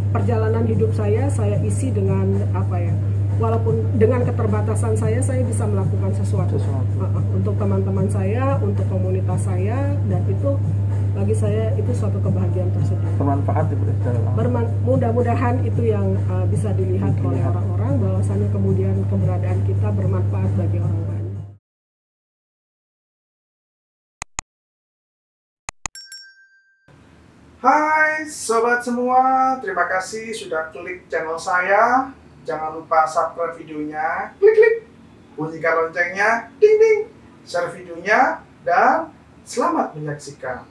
perjalanan hidup saya isi dengan apa ya, walaupun dengan keterbatasan saya bisa melakukan sesuatu. Untuk teman-teman saya, untuk komunitas saya, dan itu bagi saya itu suatu kebahagiaan tersendiri. Bermanfaat Mudah-mudahan itu yang bisa dilihat oleh orang-orang, bahwasanya kemudian keberadaan kita bermanfaat bagi orang banyak. Hai sobat semua, terima kasih sudah klik channel saya. Jangan lupa subscribe videonya, klik, bunyikan loncengnya, ding, share videonya, dan selamat menyaksikan.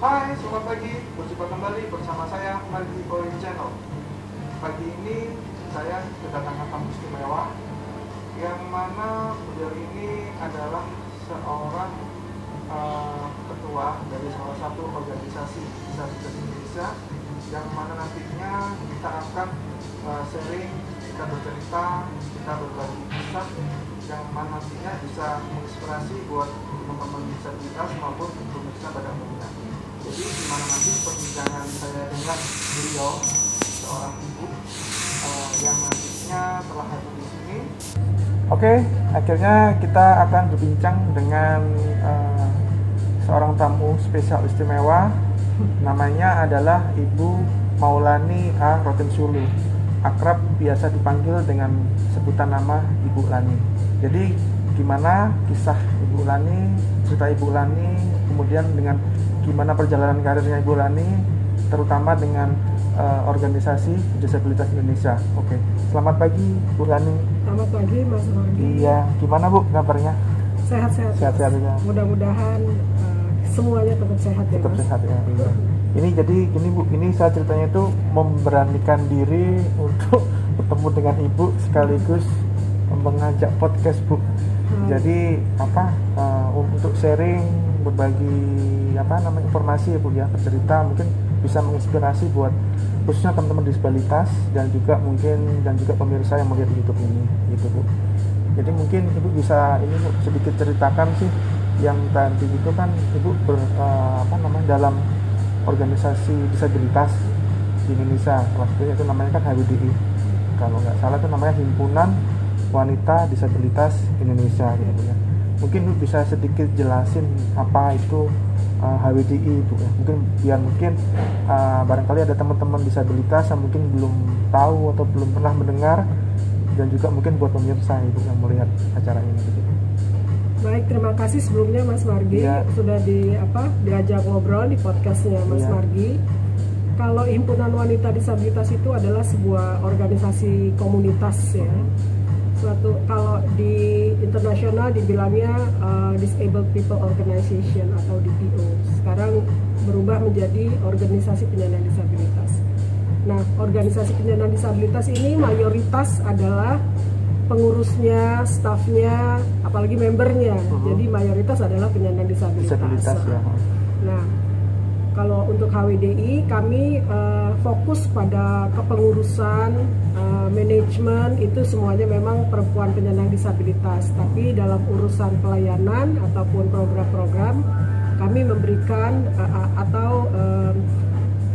Hai, selamat pagi, berjumpa kembali bersama saya Margi Point Channel. Pagi ini saya kedatangan tamu istimewa, yang mana beliau ini adalah seorang ketua dari salah satu organisasi disabilitas Indonesia, yang mana nantinya kita akan sharing, kita bercerita, kita berbagi kisah, yang mana nantinya bisa menginspirasi buat teman-teman disabilitas maupun pemirsa pada umumnya. Jadi dimana nanti perbincangan saya dengan beliau, seorang ibu yang nantinya telah hadir di sini. Oke, akhirnya kita akan berbincang dengan seorang tamu spesial istimewa. Namanya adalah Ibu Maulani A. Rotinsulu, akrab biasa dipanggil dengan sebutan nama Ibu Lani. Jadi gimana kisah Ibu Lani, cerita Ibu Lani, kemudian dengan gimana perjalanan karirnya Ibu Lani, terutama dengan organisasi disabilitas Indonesia. Oke, selamat pagi Bu Lani. Selamat pagi Mas Margi. Iya, gimana Bu kabarnya? Sehat-sehat. Sehat-sehat ya. Mudah-mudahan semuanya tetap sehat ya. Tetap Mas. sehat ya. Iya. Ini jadi gini Bu, ini saya ceritanya itu memberanikan diri untuk bertemu dengan Ibu sekaligus mengajak podcast Bu. Jadi untuk sharing, berbagi informasi ya Bu ya, bercerita, mungkin bisa menginspirasi buat khususnya teman-teman disabilitas dan juga pemirsa yang melihat YouTube ini gitu Bu. Jadi mungkin Ibu bisa ini Bu, sedikit ceritakan sih yang tadi itu kan Ibu dalam organisasi disabilitas di Indonesia, salah satunya itu namanya kan HWDI, kalau nggak salah itu namanya Himpunan Wanita Disabilitas Indonesia gitu ya. Mungkin Ibu bisa sedikit jelasin apa itu HWDI itu ya. Mungkin barangkali ada teman-teman disabilitas yang mungkin belum tahu atau belum pernah mendengar, dan juga mungkin buat pemirsa Ibu yang melihat acara ini gitu. Baik, terima kasih sebelumnya Mas Margi sudah diajak ngobrol di podcastnya Mas Margi. Kalau Himpunan Wanita Disabilitas itu adalah sebuah organisasi komunitas ya. Kalau di internasional dibilangnya Disabled People Organization atau DPO. Sekarang berubah menjadi organisasi penyandang disabilitas. Nah, organisasi penyandang disabilitas ini mayoritas adalah pengurusnya, stafnya, apalagi membernya. Jadi mayoritas adalah penyandang disabilitas. Ya. Nah, kalau untuk HWDI kami fokus pada kepengurusan, manajemen, itu semuanya memang perempuan penyandang disabilitas. Tapi dalam urusan pelayanan ataupun program-program kami memberikan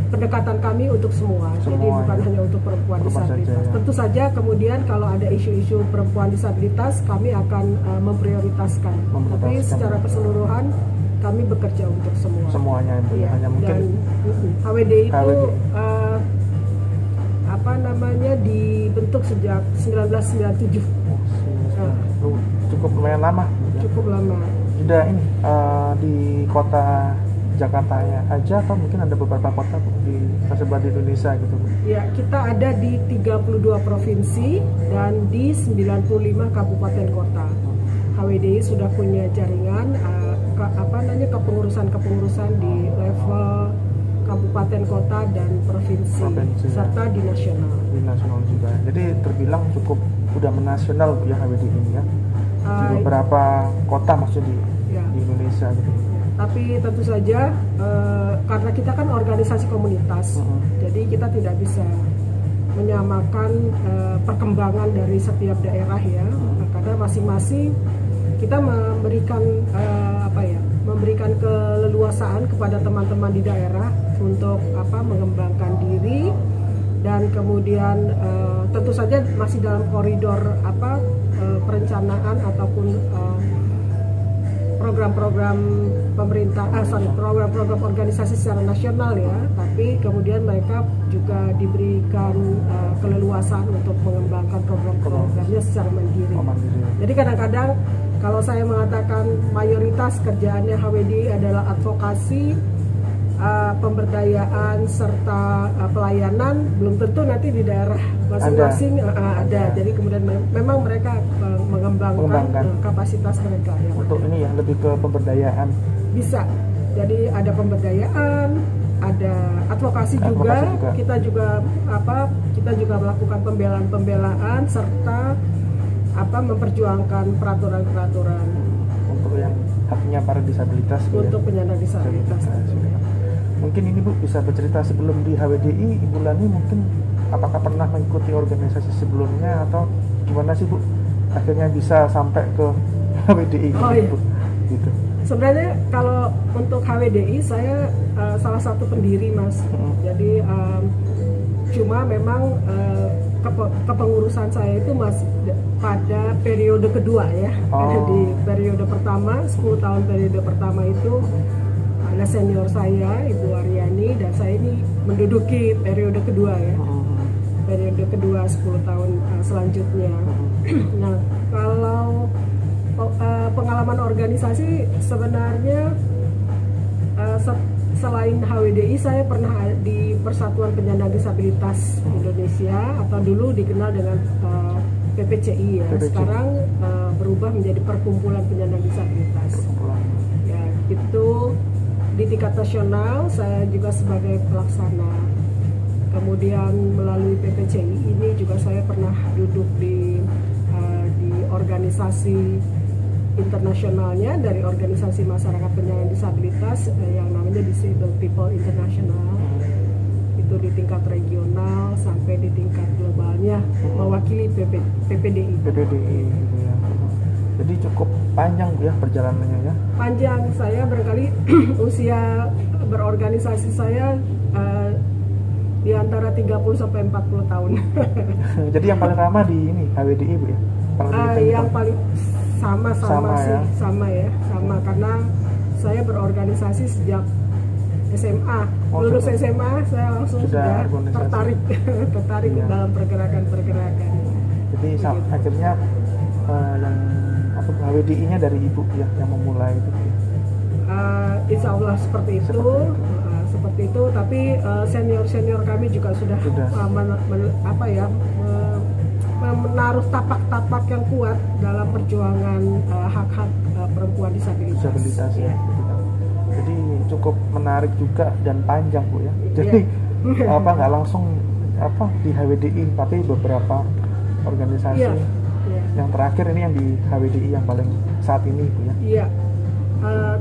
pendekatan kami untuk semua. Jadi bukan hanya untuk perempuan disabilitas. Tentu saja kemudian kalau ada isu-isu perempuan disabilitas kami akan memprioritaskan. Tapi secara keseluruhan kami bekerja untuk semua. Semuanya Ibu. Ya, hanya mungkin HWD itu dibentuk sejak 1997. Cukup lumayan lama. Cukup lama. Sudah ini di kota Jakarta ya aja, atau mungkin ada beberapa kota tersebar di Indonesia gitu Bu? Ya, kita ada di 32 provinsi dan di 95 kabupaten kota. HWDI sudah punya jaringan kepengurusan di level kabupaten kota dan provinsi serta di nasional. Di nasional juga. Jadi terbilang cukup udah menasional Bu ya HWDI ini ya. Di beberapa kota maksudnya di Indonesia gitu. Tapi tentu saja karena kita kan organisasi komunitas, jadi kita tidak bisa menyamakan perkembangan dari setiap daerah ya, karena masing-masing kita memberikan memberikan keleluasaan kepada teman-teman di daerah untuk mengembangkan diri, dan kemudian tentu saja masih dalam koridor perencanaan ataupun program-program pemerintah, program-program organisasi secara nasional ya, tapi kemudian mereka juga diberikan keleluasaan untuk mengembangkan program-programnya secara mandiri. Jadi kadang-kadang kalau saya mengatakan mayoritas kerjaannya HWDI adalah advokasi, pemberdayaan serta pelayanan, belum tentu nanti di daerah masing-masing ada. Jadi kemudian memang mereka mengembangkan kapasitas mereka ya. Untuk ini ya lebih ke pemberdayaan. Bisa. Jadi ada pemberdayaan, ada advokasi juga. Kita juga melakukan pembelaan serta memperjuangkan peraturan-peraturan untuk yang haknya para disabilitas. Untuk penyandang disabilitas. Mungkin ini Bu bisa bercerita sebelum di HWDI, Ibu Lani mungkin apakah pernah mengikuti organisasi sebelumnya atau gimana sih Bu akhirnya bisa sampai ke HWDI? Iya. Gitu. Sebenarnya kalau untuk HWDI saya salah satu pendiri Mas. Jadi cuma memang kepengurusan saya itu masih pada periode kedua ya. Di periode pertama 10 tahun periode pertama itu ada senior saya Ibu Aryani, dan saya ini menduduki periode kedua ya, periode kedua 10 tahun selanjutnya. Nah kalau pengalaman organisasi sebenarnya selain HWDI saya pernah di Persatuan Penyandang Disabilitas Indonesia atau dulu dikenal dengan PPCI ya, sekarang berubah menjadi Perkumpulan Penyandang Disabilitas. Ya itu di tingkat nasional saya juga sebagai pelaksana. Kemudian melalui PPCI ini juga saya pernah duduk di organisasi internasionalnya dari organisasi masyarakat penyandang disabilitas yang namanya Disabled People International. Itu di tingkat regional sampai di tingkat globalnya mewakili PPDI. PPDI gitu ya. Jadi cukup panjang ya perjalanannya ya. Panjang, saya barangkali usia berorganisasi saya di antara 30 sampai 40 tahun. Jadi yang paling lama di ini HWDI Bu ya? Yang paling sama sih, ya? sama karena saya berorganisasi sejak SMA. Lulus SMA saya langsung sudah tertarik dalam pergerakan-pergerakan. Jadi akhirnya yang HWDI-nya dari Ibu ya yang memulai itu. Insya Allah seperti itu. Tapi senior kami juga sudah. Menaruh tapak-tapak yang kuat dalam perjuangan hak-hak perempuan disabilitas. Ya. Jadi cukup menarik juga dan panjang Bu ya. Jadi nggak langsung di HWDI tapi beberapa organisasi. Yang terakhir ini yang di HWDI yang paling saat ini Bu ya. Iya.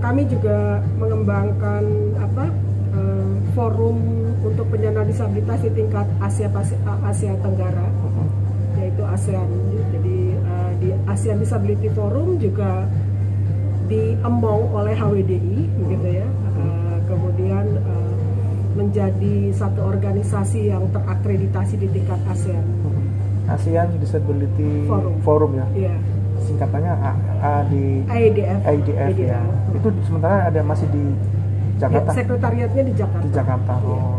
Kami juga mengembangkan forum untuk penyandang disabilitas di tingkat Asia Tenggara. Yaitu ASEAN. Jadi di ASEAN Disability Forum juga diemong oleh HWDI begitu ya. Kemudian menjadi satu organisasi yang terakreditasi di tingkat ASEAN. ASEAN Disability Forum ya. Iya. Singkatannya AIDF ya. Itu sementara ada masih di Jakarta. Sekretariatnya di Jakarta. Di Jakarta.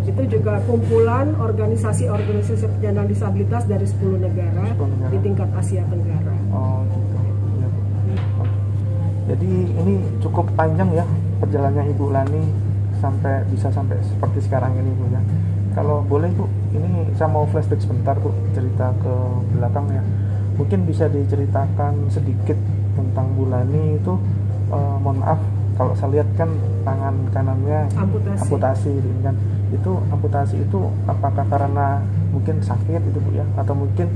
Itu juga kumpulan organisasi-organisasi penyandang disabilitas dari 10 negara di tingkat Asia Tenggara. Oh gitu. Ya. Jadi ini cukup panjang ya perjalanannya Ibu Lani bisa sampai seperti sekarang ini Bu ya. Kalau boleh Bu, ini saya mau flashback sebentar Bu, cerita ke belakang ya. Mungkin bisa diceritakan sedikit tentang Bu Lani itu. Mohon maaf kalau saya lihat kan tangan kanannya amputasi gitu kan. Itu amputasi itu apakah karena mungkin sakit itu Bu ya, atau mungkin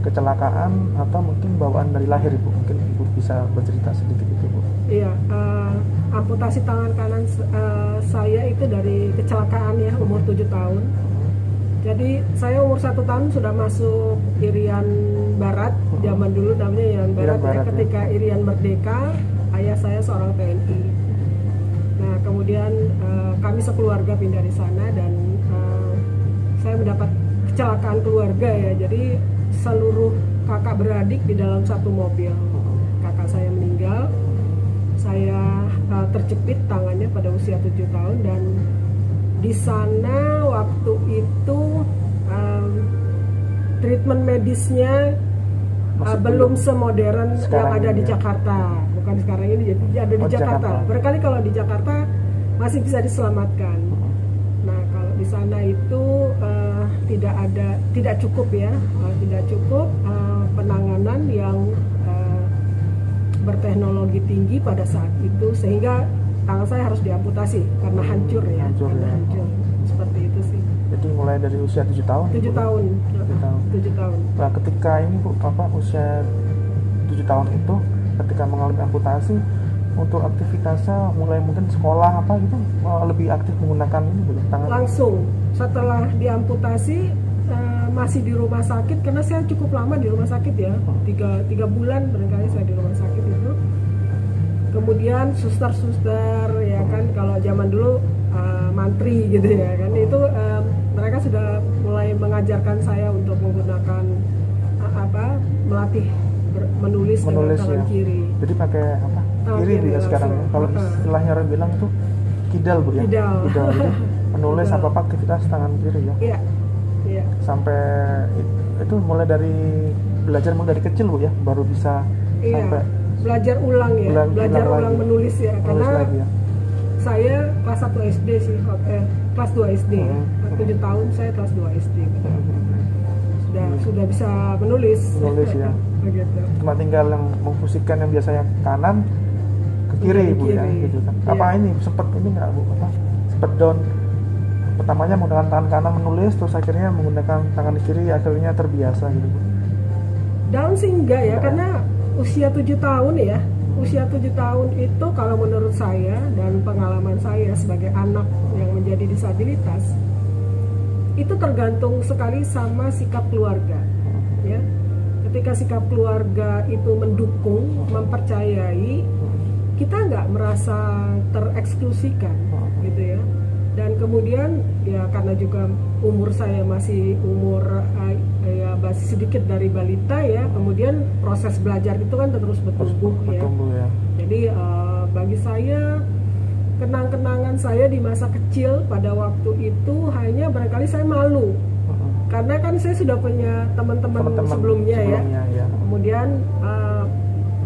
kecelakaan atau mungkin bawaan dari lahir Ibu? Mungkin Ibu bisa bercerita sedikit itu Bu. Iya, amputasi tangan kanan saya itu dari kecelakaan ya, umur 7 tahun. Jadi saya umur 1 tahun sudah masuk Irian Barat, zaman dulu namanya Irian Barat ya. Ketika Irian merdeka, ayah saya seorang TNI. kemudian kami sekeluarga pindah di sana dan saya mendapat kecelakaan keluarga ya. Jadi seluruh kakak beradik di dalam satu mobil. Kakak saya meninggal, saya terjepit tangannya pada usia 7 tahun dan di sana waktu itu treatment medisnya belum semodern yang ada di Jakarta. Bukan sekarang ini, jadi ada di Jakarta. Barangkali kalau di Jakarta masih bisa diselamatkan. Nah kalau di sana itu tidak cukup ya, tidak cukup penanganan yang berteknologi tinggi pada saat itu, sehingga tangan saya harus diamputasi karena hancur ya, hancur. Seperti itu sih. Jadi mulai dari usia 7 tahun? 7 tahun. 7 tahun. Nah ketika ini Bu, usia 7 tahun itu, ketika mengalami amputasi, untuk aktivitasnya mulai mungkin sekolah apa gitu, lebih aktif menggunakan ini Bu, tangan? Langsung, setelah diamputasi masih di rumah sakit, karena saya cukup lama di rumah sakit ya, 3 bulan barangkali saya di rumah sakit itu. Kemudian suster-suster ya kan, kalau zaman dulu mantri gitu ya kan, itu mereka sudah mulai mengajarkan saya untuk menggunakan melatih menulis dengan tangan kiri. Jadi pakai apa? Kiri Bu ya sekarang. Kalau istilahnya orang bilang itu kidal Bu ya. Kidal. Jadi menulis apa aktivitas tangan kiri ya. Iya. Iya. Sampai itu mulai dari belajar dari kecil Bu ya, baru bisa sampai belajar ulang ya, belajar ulang menulis ya, karena lagi, ya. Saya kelas 1 SD sih, kelas 2 SD ya, 7 tahun saya kelas 2 SD gitu. Sudah bisa menulis ya. Begitu. Cuma tinggal yang memfungsikan yang biasanya kanan ke kiri Bu ya, gitu kan. Apa ini sempat ini nggak Bu, sempat down? Pertamanya menggunakan tangan kanan menulis, terus akhirnya menggunakan tangan kiri, akhirnya terbiasa gitu Bu. Down sih enggak ya, karena usia 7 tahun ya. Usia 7 tahun itu kalau menurut saya dan pengalaman saya sebagai anak yang menjadi disabilitas, itu tergantung sekali sama sikap keluarga ya. Ketika sikap keluarga itu mendukung, mempercayai, kita nggak merasa tereksklusikan gitu ya. Dan kemudian ya karena juga umur saya masih umur ya masih sedikit dari balita ya, kemudian proses belajar itu kan terus bertumbuh ya. Jadi bagi saya kenang-kenangan saya di masa kecil pada waktu itu hanya barangkali saya malu karena kan saya sudah punya teman-teman sebelumnya ya. Kemudian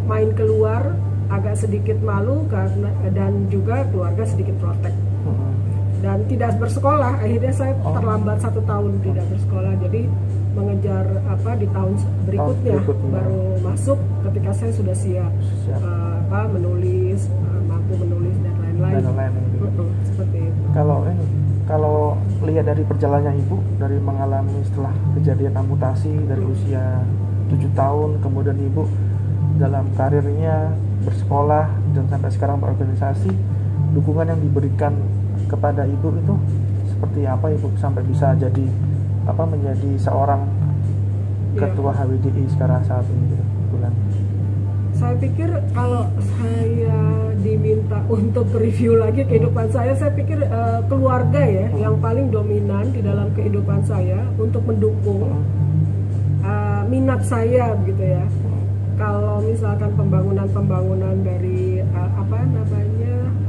main keluar agak sedikit malu karena dan juga keluarga sedikit protek. Dan tidak bersekolah, akhirnya saya terlambat 1 tahun tidak bersekolah, jadi mengejar di tahun berikutnya baru masuk ketika saya sudah siap. Menulis, mampu menulis dan lain-lain. Seperti itu. Kalau lihat dari perjalanannya Ibu, dari mengalami setelah kejadian amputasi dari usia 7 tahun, kemudian Ibu dalam karirnya bersekolah dan sampai sekarang berorganisasi, dukungan yang diberikan kepada Ibu itu seperti apa Ibu sampai bisa jadi menjadi seorang ketua HWDI sekarang saat ini bulan? Saya pikir kalau saya diminta untuk review lagi kehidupan saya pikir keluarga ya yang paling dominan di dalam kehidupan saya untuk mendukung minat saya gitu ya. Kalau misalkan pembangunan dari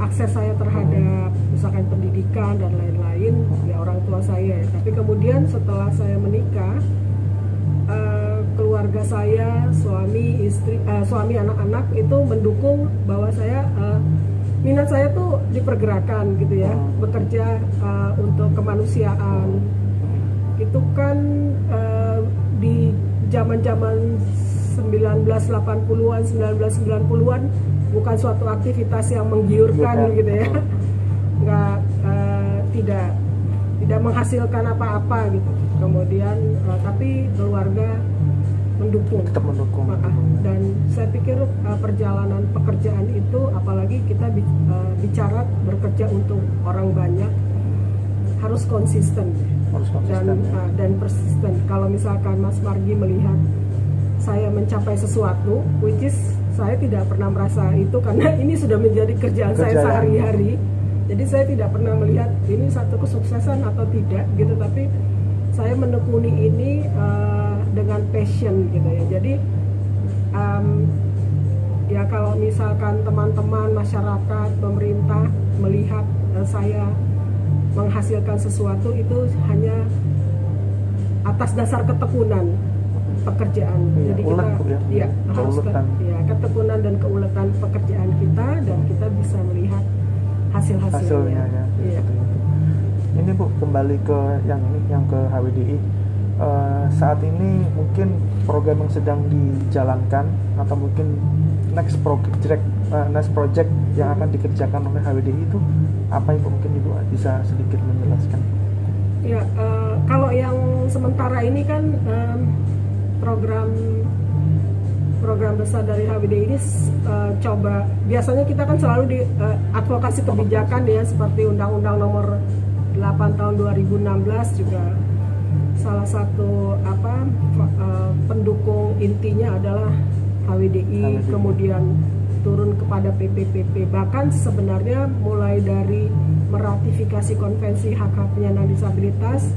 akses saya terhadap misalkan pendidikan dan lain-lain ya orang tua saya ya. Tapi kemudian setelah saya menikah, keluarga saya, suami, istri, suami, anak-anak itu mendukung bahwa saya minat saya tuh dipergerakan gitu ya, bekerja untuk kemanusiaan. Itu kan di zaman-zaman 1980-an, 1990-an bukan suatu aktivitas yang menggiurkan gitu ya, tidak menghasilkan apa-apa gitu. Kemudian tapi keluarga tetap mendukung. Dan saya pikir perjalanan pekerjaan itu, apalagi kita bicara bekerja untuk orang banyak, harus konsisten dan persisten. Kalau misalkan Mas Margi melihat saya mencapai sesuatu, which is saya tidak pernah merasa itu karena ini sudah menjadi kerjaan saya sehari-hari. Jadi saya tidak pernah melihat ini satu kesuksesan atau tidak gitu, tapi saya menekuni ini dengan passion gitu ya. Jadi ya kalau misalkan teman-teman masyarakat, pemerintah melihat saya menghasilkan sesuatu itu hanya atas dasar ketekunan pekerjaan. Jadi kita harus ketekunan dan keuletan pekerjaan kita, dan kita bisa melihat hasilnya. Ya, ini Bu, kembali ke yang ke HWDI. Saat ini mungkin program yang sedang dijalankan atau mungkin next project yang akan dikerjakan oleh HWDI itu apa, Ibu? Mungkin Ibu bisa sedikit menjelaskan. Ya, kalau yang sementara ini kan program besar dari HWDI ini coba, biasanya kita kan selalu di advokasi kebijakan ya, seperti Undang-Undang Nomor 8 Tahun 2016 juga salah satu pendukung intinya adalah HWDI, kemudian turun kepada PPPP, bahkan sebenarnya mulai dari meratifikasi konvensi hak-hak penyandang disabilitas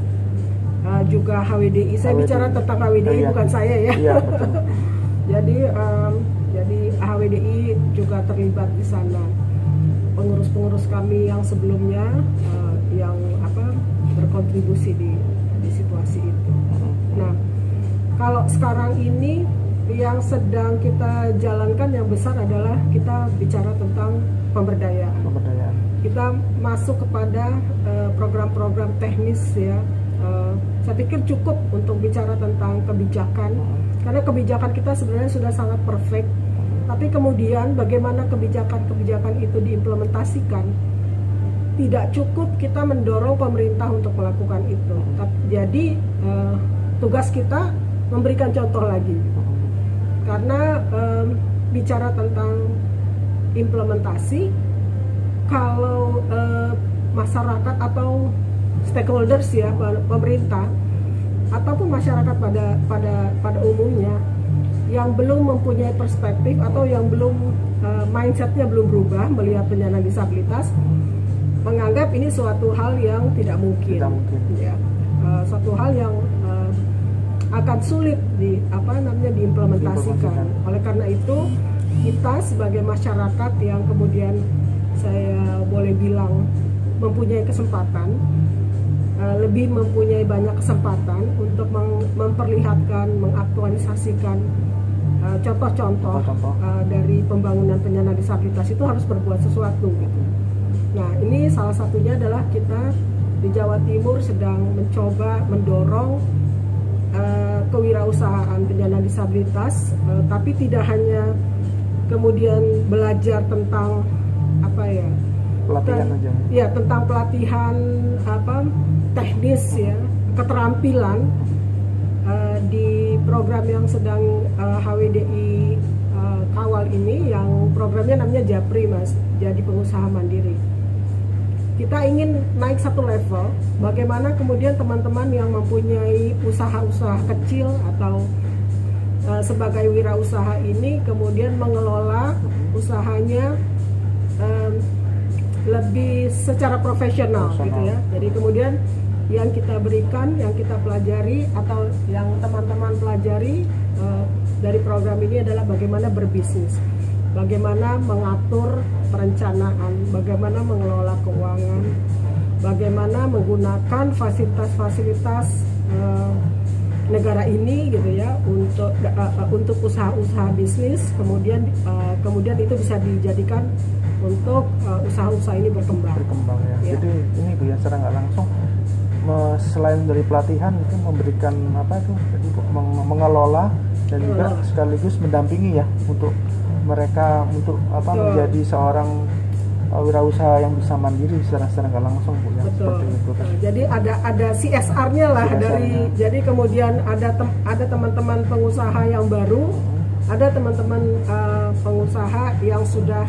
juga HWDI. Saya bicara tentang HWDI, bukan saya ya. Jadi HWDI juga terlibat di sana. Pengurus-pengurus kami yang sebelumnya yang berkontribusi di situasi itu. Nah, kalau sekarang ini yang sedang kita jalankan yang besar adalah kita bicara tentang pemberdayaan. Kita masuk kepada program-program teknis ya. Saya pikir cukup untuk bicara tentang kebijakan, karena kebijakan kita sebenarnya sudah sangat perfect. Tapi kemudian bagaimana kebijakan-kebijakan itu diimplementasikan, tidak cukup kita mendorong pemerintah untuk melakukan itu. Jadi tugas kita memberikan contoh lagi, karena bicara tentang implementasi, kalau masyarakat atau stakeholders ya, pemerintah ataupun masyarakat pada umumnya yang belum mempunyai perspektif atau yang belum mindsetnya belum berubah melihat penyandang disabilitas, menganggap ini suatu hal yang tidak mungkin. Ya, suatu hal yang akan sulit diimplementasikan. Oleh karena itu, kita sebagai masyarakat yang kemudian saya boleh bilang mempunyai kesempatan, lebih mempunyai banyak kesempatan untuk memperlihatkan, mengaktualisasikan contoh-contoh dari pembangunan penyandang disabilitas, itu harus berbuat sesuatu gitu. Nah, ini salah satunya adalah kita di Jawa Timur sedang mencoba mendorong kewirausahaan penyandang disabilitas, tapi tidak hanya kemudian belajar tentang pelatihan aja. Ya, tentang pelatihan teknis ya, keterampilan di program yang sedang HWDI kawal ini, yang programnya namanya Japri Mas, jadi pengusaha mandiri. Kita ingin naik satu level, bagaimana kemudian teman-teman yang mempunyai usaha-usaha kecil atau sebagai wirausaha ini kemudian mengelola usahanya lebih secara profesional gitu ya. Jadi kemudian yang kita berikan, yang kita pelajari atau yang teman-teman pelajari dari program ini adalah bagaimana berbisnis, bagaimana mengatur perencanaan, bagaimana mengelola keuangan, bagaimana menggunakan fasilitas-fasilitas negara ini gitu ya untuk usaha-usaha bisnis, kemudian itu bisa dijadikan untuk usaha-usaha ini berkembang ya. Jadi ini Bu ya, secara nggak langsung selain dari pelatihan itu memberikan mengelola dan juga sekaligus mendampingi ya untuk mereka untuk menjadi seorang wirausaha yang bisa mandiri secara nggak langsung Bu ya. Seperti itu. Jadi ada CSR-nya lah dari, jadi kemudian ada teman-teman pengusaha yang baru, ada teman-teman pengusaha yang sudah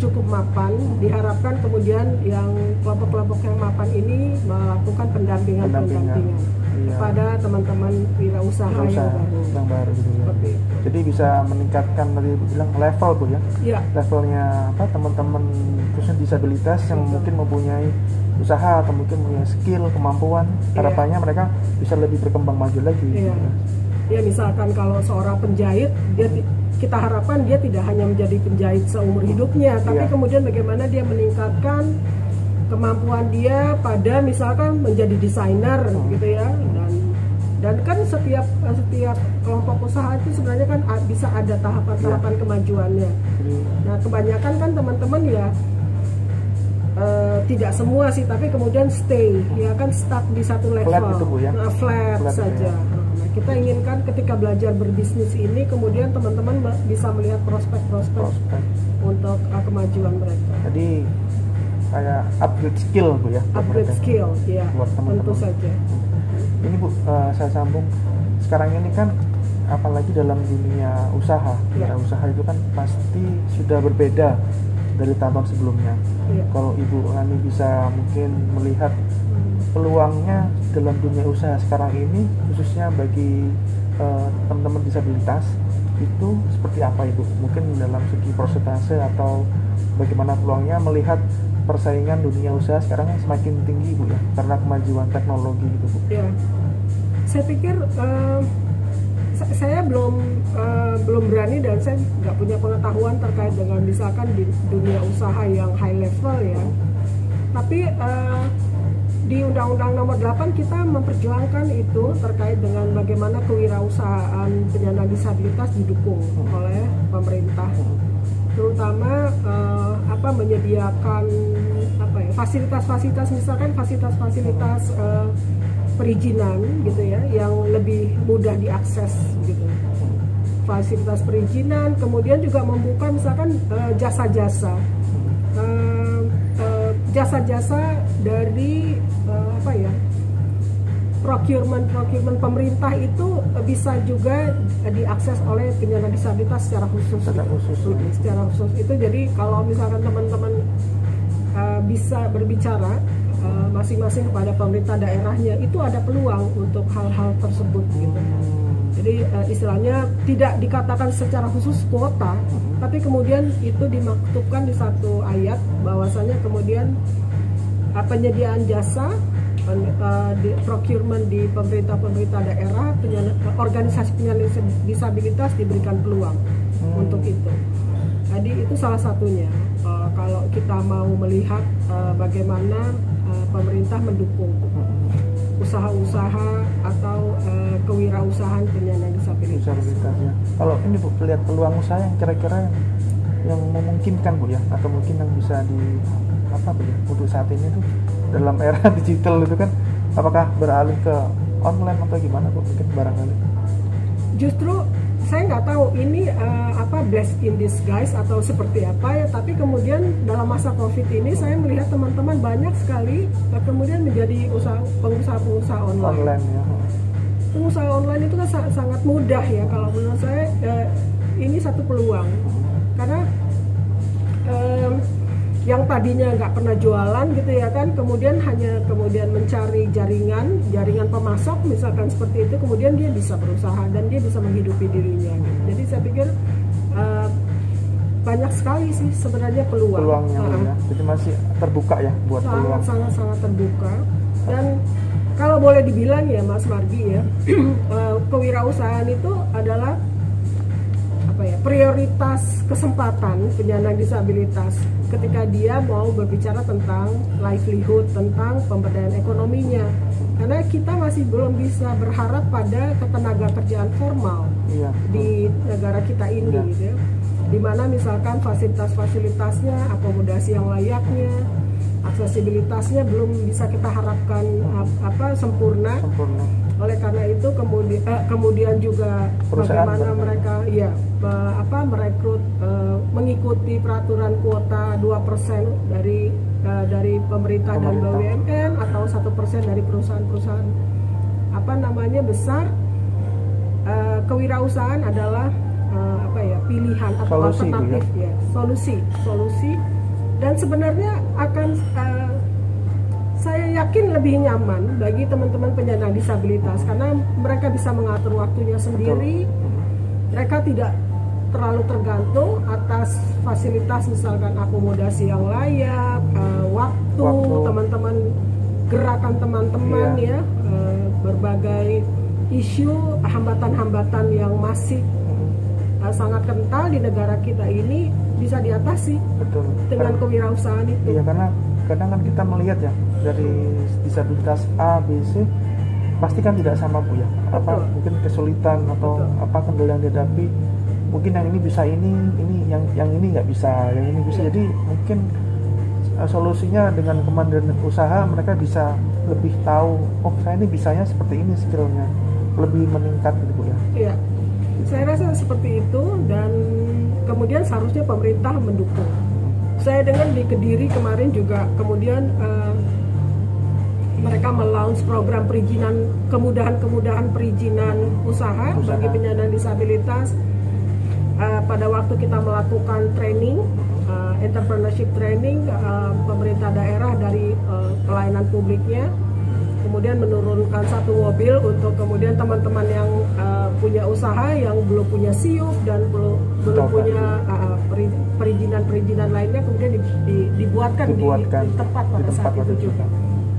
cukup mapan. Diharapkan kemudian yang kelompok-kelompok yang mapan ini melakukan pendampingan kepada teman-teman wirausaha yang baru gitu ya. Jadi bisa meningkatkan tadi bilang level Bu ya. Levelnya teman-teman khususnya disabilitas yang mungkin mempunyai usaha atau mungkin punya skill, kemampuan, harapannya mereka bisa lebih berkembang maju lagi. Ya misalkan kalau seorang penjahit, kita harapkan dia tidak hanya menjadi penjahit seumur hidupnya, tapi kemudian bagaimana dia meningkatkan kemampuan dia pada misalkan menjadi desainer gitu ya, dan kan setiap kelompok usaha itu sebenarnya kan bisa ada tahapan-tahapan kemajuannya. Nah kebanyakan kan teman-teman ya tidak semua sih, tapi kemudian stay ya kan, stuck di satu level, flat saja. Nah, kita inginkan ketika belajar berbisnis ini kemudian teman-teman bisa melihat prospek-prospek untuk kemajuan mereka. Jadi kayak upgrade skill Bu ya. Upgrade skill ya, tentu saja. Ini Bu, saya sambung. Sekarang ini kan apalagi dalam dunia usaha, usaha itu kan pasti sudah berbeda dari tahun sebelumnya. Kalau Ibu Ani bisa mungkin melihat peluangnya dalam dunia usaha sekarang ini, khususnya bagi teman-teman disabilitas, itu seperti apa Ibu? Mungkin dalam segi persentase atau bagaimana peluangnya melihat persaingan dunia usaha sekarang yang semakin tinggi Bu ya, karena kemajuan teknologi gitu Bu. Saya pikir saya belum berani dan saya nggak punya pengetahuan terkait dengan misalkan di dunia usaha yang high level ya. Tapi di Undang-Undang Nomor 8 kita memperjuangkan itu terkait dengan bagaimana kewirausahaan penyandang disabilitas didukung oleh pemerintah, terutama menyediakan fasilitas-fasilitas, misalkan fasilitas-fasilitas perizinan gitu ya, yang lebih mudah diakses gitu. Fasilitas perizinan, kemudian juga membuka misalkan jasa-jasa dari procurement pemerintah itu bisa juga diakses oleh penyandang disabilitas secara khusus. Secara khusus itu, jadi kalau misalkan teman-teman bisa berbicara masing-masing kepada pemerintah daerahnya, itu ada peluang untuk hal-hal tersebut gitu. Jadi istilahnya tidak dikatakan secara khusus kuota, tapi kemudian itu dimaktubkan di satu ayat bahwasanya kemudian penyediaan jasa procurement di pemerintah daerah, organisasi penyandang disabilitas diberikan peluang untuk itu. Jadi itu salah satunya. Kalau kita mau melihat bagaimana pemerintah mendukung usaha-usaha atau kewirausahaan penyandang disabilitas. Ya. Kalau ini Bu, lihat peluang usaha yang kira-kira yang memungkinkan Bu ya, atau mungkin yang bisa Bu ya, untuk saat ini tuh dalam era digital itu kan, apakah beralih ke online atau gimana Bu, mungkin barangkali? Justru saya nggak tahu ini blessed in disguise atau seperti apa ya, tapi kemudian dalam masa COVID ini saya melihat teman-teman banyak sekali kemudian menjadi pengusaha online. Pengusaha online itu kan sangat mudah ya, kalau menurut saya ini satu peluang, karena yang tadinya nggak pernah jualan gitu ya kan, kemudian mencari jaringan pemasok misalkan seperti itu, kemudian dia bisa berusaha dan dia bisa menghidupi dirinya gitu. Jadi saya pikir banyak sekali sih sebenarnya peluangnya ya. Jadi masih terbuka ya buat peluang. Sangat terbuka. Dan kalau boleh dibilang ya Mas Margi ya, kewirausahaan itu adalah prioritas kesempatan penyandang disabilitas ketika dia mau berbicara tentang livelihood, tentang pemberdayaan ekonominya, karena kita masih belum bisa berharap pada ketenaga kerjaan formal di negara kita ini gitu ya, dimana misalkan fasilitas-fasilitasnya, akomodasi yang layaknya, aksesibilitasnya belum bisa kita harapkan sempurna. Oleh karena itu kemudian juga bagaimana mereka merekrut, mengikuti peraturan kuota 2% dari pemerintah dan BUMN atau 1% dari perusahaan besar. Kewirausahaan adalah pilihan atau Solusi, alternatif ya, solusi dan sebenarnya akan saya yakin lebih nyaman bagi teman-teman penyandang disabilitas karena mereka bisa mengatur waktunya sendiri. Mereka tidak terlalu tergantung atas fasilitas misalkan akomodasi yang layak, waktu teman-teman, gerakan teman-teman ya, berbagai isu hambatan-hambatan yang masih sangat kental di negara kita ini bisa diatasi. Betul. Dengan kewirausahaan itu. Iya, karena kadang kan kita melihat ya dari disabilitas A, B, C pasti kan tidak sama Bu ya. Apa mungkin kesulitan atau apa kendala yang dihadapi. Mungkin yang ini bisa ini yang ini nggak bisa, yang ini bisa. Jadi mungkin solusinya dengan kemandirian usaha mereka bisa lebih tahu, oh saya ini bisanya seperti ini skillnya, lebih meningkat gitu Bu ya. Iya, saya rasa seperti itu dan kemudian seharusnya pemerintah mendukung. Saya dengar di Kediri kemarin juga kemudian mereka melaunch program perizinan, kemudahan perizinan usaha bagi penyandang disabilitas. Pada waktu kita melakukan training, entrepreneurship training, pemerintah daerah dari pelayanan publiknya kemudian menurunkan 1 mobil untuk kemudian teman-teman yang punya usaha yang belum punya SIUP dan belum punya perizinan lainnya kemudian dibuatkan di tempat pada saat itu juga.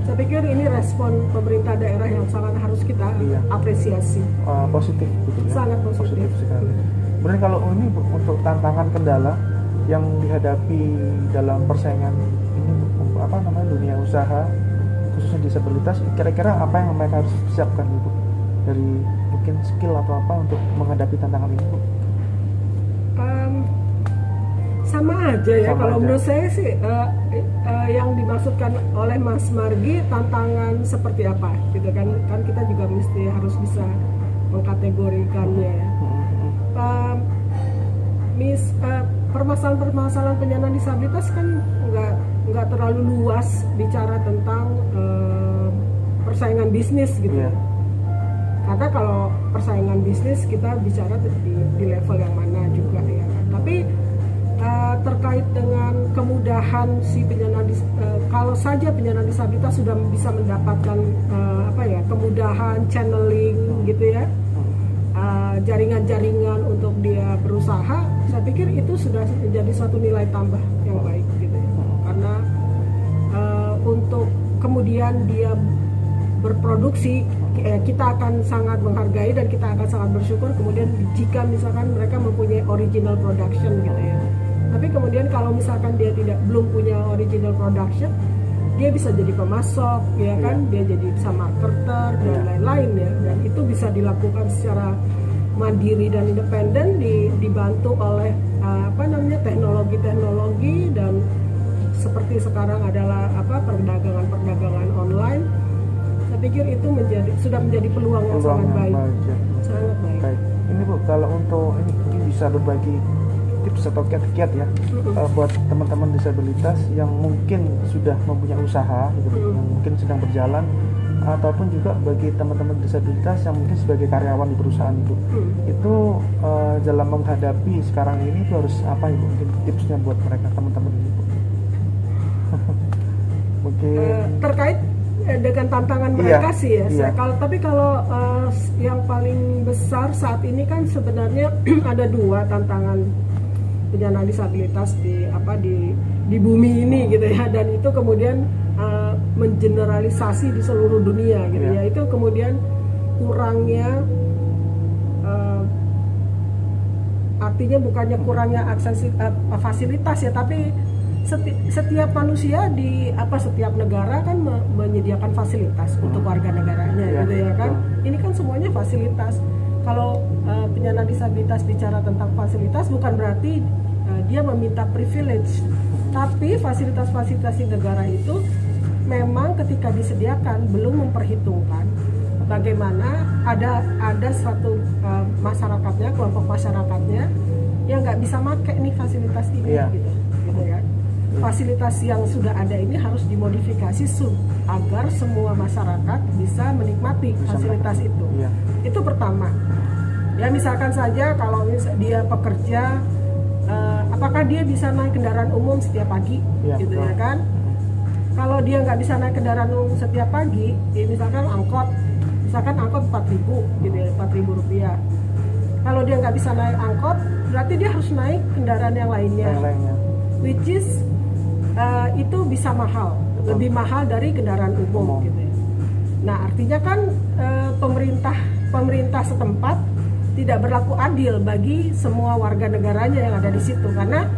Saya pikir ini respon pemerintah daerah yang sangat harus kita apresiasi. Positif gitu ya. Sangat positif sekali. Kemudian kalau ini untuk tantangan kendala yang dihadapi dalam persaingan ini dunia usaha khususnya disabilitas, kira-kira apa yang mereka harus siapkan Bu? Dari mungkin skill atau apa untuk menghadapi tantangan ini Bu? Sama aja ya, kalau menurut saya sih yang dimaksudkan oleh Mas Margi tantangan seperti apa gitu kan kita juga mesti harus bisa mengkategorikannya ya. Permasalahan penyandang disabilitas kan nggak terlalu luas bicara tentang persaingan bisnis gitu ya. Karena kalau persaingan bisnis kita bicara di level yang mana juga ya. Tapi terkait dengan kemudahan si penyandang kalau saja penyandang disabilitas sudah bisa mendapatkan kemudahan channeling gitu ya. Jaringan-jaringan untuk dia berusaha, saya pikir itu sudah menjadi suatu nilai tambah yang baik gitu ya. Karena untuk kemudian dia berproduksi, kita akan sangat menghargai dan kita akan sangat bersyukur kemudian jika misalkan mereka mempunyai original production gitu ya. Tapi kemudian kalau misalkan dia belum punya original production, dia bisa jadi pemasok ya kan, dia jadi bisa marketer dan lain-lain ya, dan itu bisa dilakukan secara mandiri dan independen dibantu oleh teknologi dan seperti sekarang adalah perdagangan online. Saya pikir itu sudah menjadi peluang yang sangat baik. Sangat baik. Ini Bu, kalau untuk ini bisa berbagi tips atau kiat-kiat ya buat teman-teman disabilitas yang mungkin sudah mempunyai usaha gitu, yang mungkin sedang berjalan, ataupun juga bagi teman-teman disabilitas yang mungkin sebagai karyawan di perusahaan itu dalam menghadapi sekarang ini itu harus apa Ibu, mungkin tipsnya buat mereka teman-teman ini Bu? Mungkin terkait dengan tantangan mereka sih ya. Tapi kalau yang paling besar saat ini kan sebenarnya ada 2 tantangan penyandang disabilitas di bumi ini gitu ya, dan itu kemudian mengeneralisasi di seluruh dunia gitu ya. Itu kemudian kurangnya artinya bukannya kurangnya akses fasilitas ya, tapi setiap manusia setiap negara kan menyediakan fasilitas untuk warga negaranya gitu ya kan. Ini kan semuanya fasilitas. Kalau penyandang disabilitas bicara tentang fasilitas bukan berarti dia meminta privilege, tapi fasilitas-fasilitas di negara itu memang ketika disediakan belum memperhitungkan bagaimana ada suatu masyarakatnya, kelompok masyarakatnya yang nggak bisa pakai nih fasilitas ini gitu ya. Fasilitas yang sudah ada ini harus dimodifikasi agar semua masyarakat bisa menikmati fasilitas itu. Itu pertama. Ya misalkan saja kalau dia pekerja, apakah dia bisa naik kendaraan umum setiap pagi, gitu ya kan? Kalau dia nggak bisa naik kendaraan umum setiap pagi, ya misalkan angkot 4.000, gitu ya, 4.000 rupiah. Kalau dia nggak bisa naik angkot, berarti dia harus naik kendaraan yang lainnya, which is itu bisa mahal, lebih mahal dari kendaraan umum, gitu ya. Nah artinya kan pemerintah setempat tidak berlaku adil bagi semua warga negaranya yang ada di situ, karena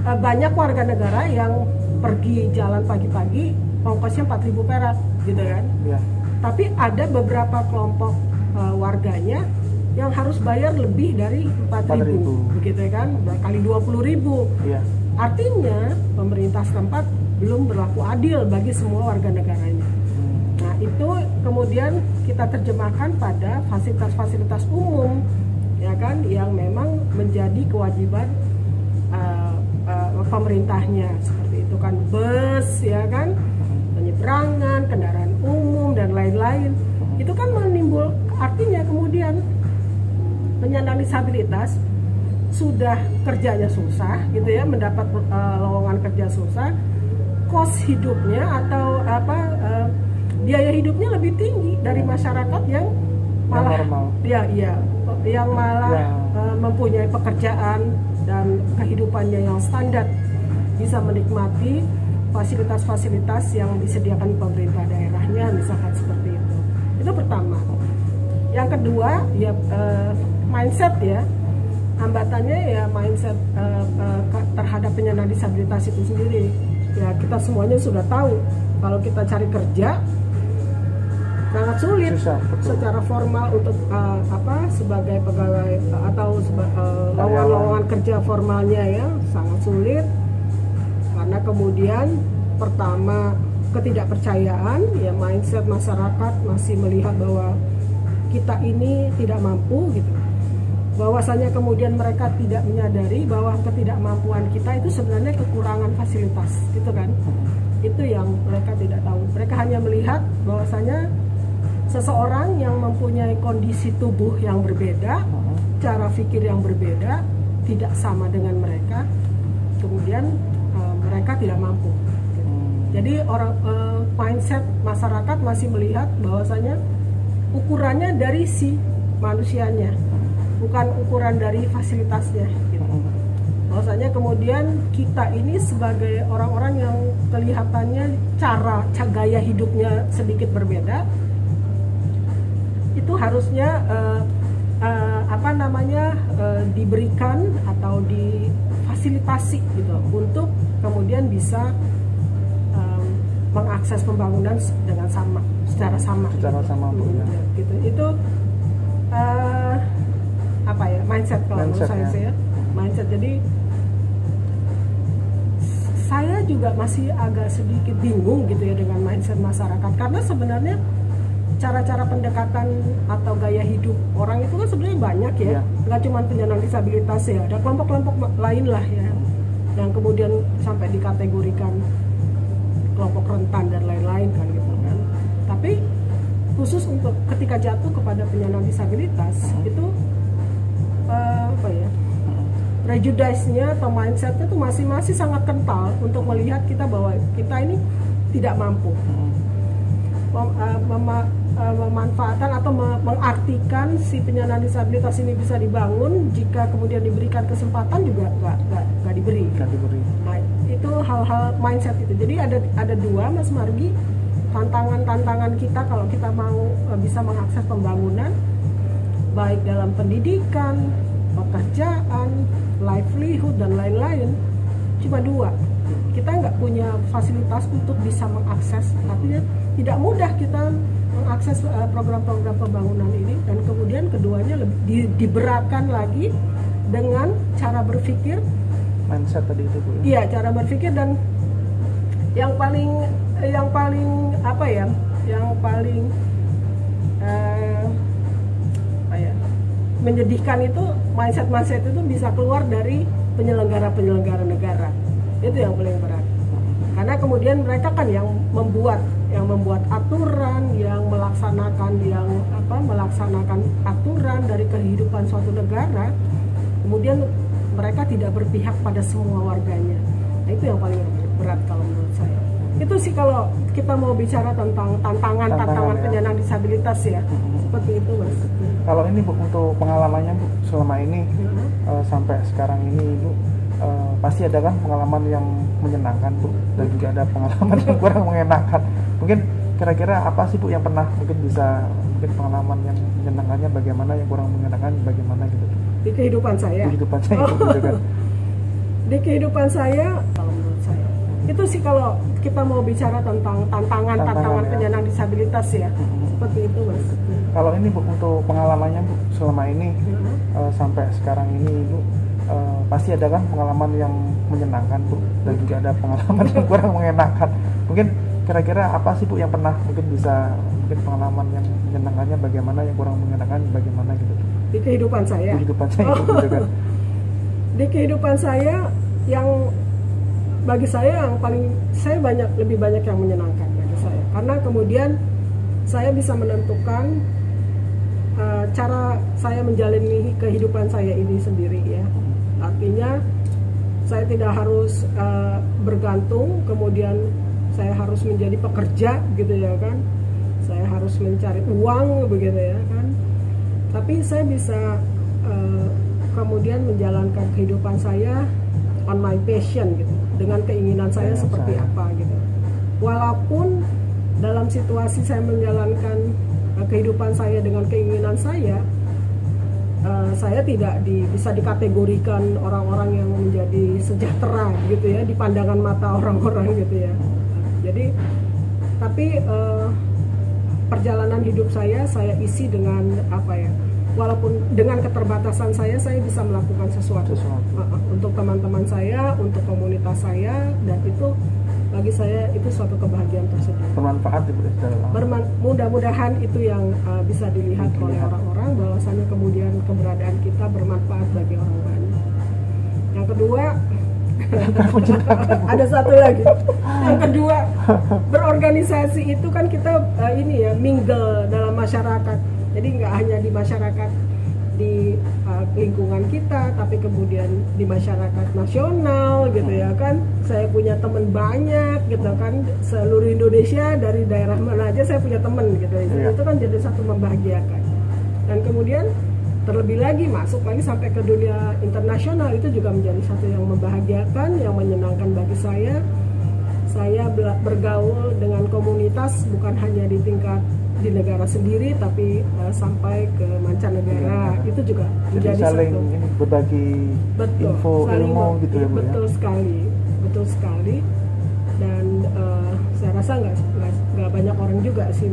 banyak warga negara yang pergi jalan pagi-pagi ongkosnya 4.000 perak, gitu kan? Ya. Tapi ada beberapa kelompok warganya yang harus bayar lebih dari 4.000, begitu kan? Kali 20.000. Ya. Artinya pemerintah setempat belum berlaku adil bagi semua warga negaranya. Nah itu kemudian kita terjemahkan pada fasilitas-fasilitas umum, ya kan, yang memang menjadi kewajiban pemerintahnya, seperti itu kan, bus, ya kan, penyeberangan, kendaraan umum dan lain-lain. Itu kan menimbul, artinya kemudian penyandang disabilitas sudah kerjanya susah, gitu ya, mendapat lowongan kerja susah, kos hidupnya atau biaya hidupnya lebih tinggi dari masyarakat yang malah yang malah mempunyai pekerjaan dan kehidupannya yang standar, bisa menikmati fasilitas-fasilitas yang disediakan pemerintah daerahnya, misalkan seperti itu. Itu pertama. Yang kedua ya mindset, ya, hambatannya ya mindset terhadap penyandang disabilitas itu sendiri. Ya kita semuanya sudah tahu kalau kita cari kerja sangat sulit. Susah, secara formal untuk sebagai pegawai atau lowongan kerja formalnya, ya, sangat sulit, karena kemudian pertama ketidakpercayaan, ya, mindset masyarakat masih melihat bahwa kita ini tidak mampu, gitu. Bahwasanya kemudian mereka tidak menyadari bahwa ketidakmampuan kita itu sebenarnya kekurangan fasilitas, gitu kan. Itu yang mereka tidak tahu. Mereka hanya melihat bahwasanya seseorang yang mempunyai kondisi tubuh yang berbeda, cara pikir yang berbeda, tidak sama dengan mereka, kemudian mereka tidak mampu. Jadi mindset masyarakat masih melihat bahwasanya ukurannya dari si manusianya, bukan ukuran dari fasilitasnya, gitu. Bahwasanya kemudian kita ini sebagai orang-orang yang kelihatannya gaya hidupnya sedikit berbeda, itu harusnya diberikan atau difasilitasi, gitu, untuk kemudian bisa mengakses pembangunan dengan secara sama, gitu. Itu mindset kalau menurut saya, ya. Mindset. Jadi saya juga masih agak sedikit bingung, gitu ya, dengan mindset masyarakat, karena sebenarnya cara-cara pendekatan atau gaya hidup orang itu kan sebenarnya banyak, ya. Nggak cuma penyandang disabilitas, ya, ada kelompok-kelompok lain lah, ya, yang kemudian sampai dikategorikan kelompok rentan dan lain-lain kan, gitu kan. Tapi khusus untuk ketika jatuh kepada penyandang disabilitas itu prejudice-nya atau mindset-nya itu masih sangat kental untuk melihat kita bahwa kita ini tidak mampu. Memanfaatkan atau mengartikan si penyandang disabilitas ini bisa dibangun jika kemudian diberikan kesempatan juga nggak diberi. Nah, itu hal-hal mindset itu. Jadi ada dua, Mas Margi, tantangan kita kalau kita mau bisa mengakses pembangunan baik dalam pendidikan, pekerjaan, livelihood dan lain-lain. Cuma dua. Kita nggak punya fasilitas untuk bisa mengakses, artinya tidak mudah kita mengakses program-program pembangunan ini. Dan kemudian keduanya lebih diberatkan lagi dengan cara berpikir, mindset tadi itu, Bu. Iya, cara berpikir. Dan yang paling menyedihkan itu mindset itu bisa keluar dari penyelenggara negara. Itu yang paling berat. Karena kemudian mereka kan yang membuat aturan, yang melaksanakan aturan dari kehidupan suatu negara. Kemudian mereka tidak berpihak pada semua warganya. Nah, itu yang paling berat kalau menurut saya. Itu sih kalau kita mau bicara tentang tantangan ya. penyandang disabilitas ya. Seperti itu, Mas. Kalau ini Bu, untuk pengalamannya Bu selama ini sampai sekarang ini Bu, pasti ada kan pengalaman yang menyenangkan Bu, dan juga ada pengalaman yang kurang mengenakan. Mungkin kira-kira apa sih Bu yang pernah mungkin pengalaman yang menyenangkannya bagaimana, yang kurang mengenakan bagaimana gitu? Di kehidupan saya. Di kehidupan saya gitu kan. Di kehidupan saya, kalau menurut saya, itu sih kalau kita mau bicara tentang tantangan ya. Penyandang disabilitas ya. Seperti itu, Mas. Kalau ini Bu, untuk pengalamannya Bu selama ini sampai sekarang ini Bu, pasti ada kan pengalaman yang menyenangkan Bu, dan juga ada pengalaman yang kurang mengenakan. Mungkin kira-kira apa sih Bu yang pernah mungkin pengalaman yang menyenangkannya bagaimana, yang kurang mengenakan bagaimana gitu? Di kehidupan saya. Di kehidupan saya gitu kan. Di kehidupan saya, yang bagi saya lebih banyak yang menyenangkan bagi saya, karena kemudian saya bisa menentukan cara saya menjalani kehidupan saya ini sendiri ya. Artinya saya tidak harus bergantung, kemudian saya harus menjadi pekerja gitu ya kan, saya harus mencari uang begitu ya kan, tapi saya bisa kemudian menjalankan kehidupan saya on my passion gitu, dengan keinginan saya seperti apa gitu. Walaupun dalam situasi saya menjalankan kehidupan saya dengan keinginan saya tidak bisa dikategorikan orang-orang yang menjadi sejahtera gitu ya di pandangan mata orang-orang gitu ya. Jadi tapi perjalanan hidup saya isi dengan apa ya, walaupun dengan keterbatasan saya bisa melakukan sesuatu. Untuk teman-teman saya, untuk komunitas saya, dan itu bagi saya itu suatu kebahagiaan tersendiri. Bermanfaat Mudah-mudahan itu yang bisa dilihat oleh orang-orang, bahwasanya kemudian keberadaan kita bermanfaat bagi orang banyak. Yang kedua, ada satu lagi. Yang kedua, berorganisasi itu kan kita mingle dalam masyarakat. Jadi nggak hanya di masyarakat di lingkungan kita, tapi kemudian di masyarakat nasional gitu ya kan. Saya punya teman banyak gitu kan, seluruh Indonesia, dari daerah mana aja saya punya teman gitu. Itu kan jadi satu membahagiakan. Dan kemudian terlebih lagi masuk lagi sampai ke dunia internasional, itu juga menjadi satu yang membahagiakan, yang menyenangkan bagi saya. Saya bergaul dengan komunitas bukan hanya di tingkat di negara sendiri, tapi sampai ke mancanegara. Itu juga jadi saling satu berbagi info, ilmu gitu ya Bu. Betul sekali. Dan saya rasa nggak banyak orang juga sih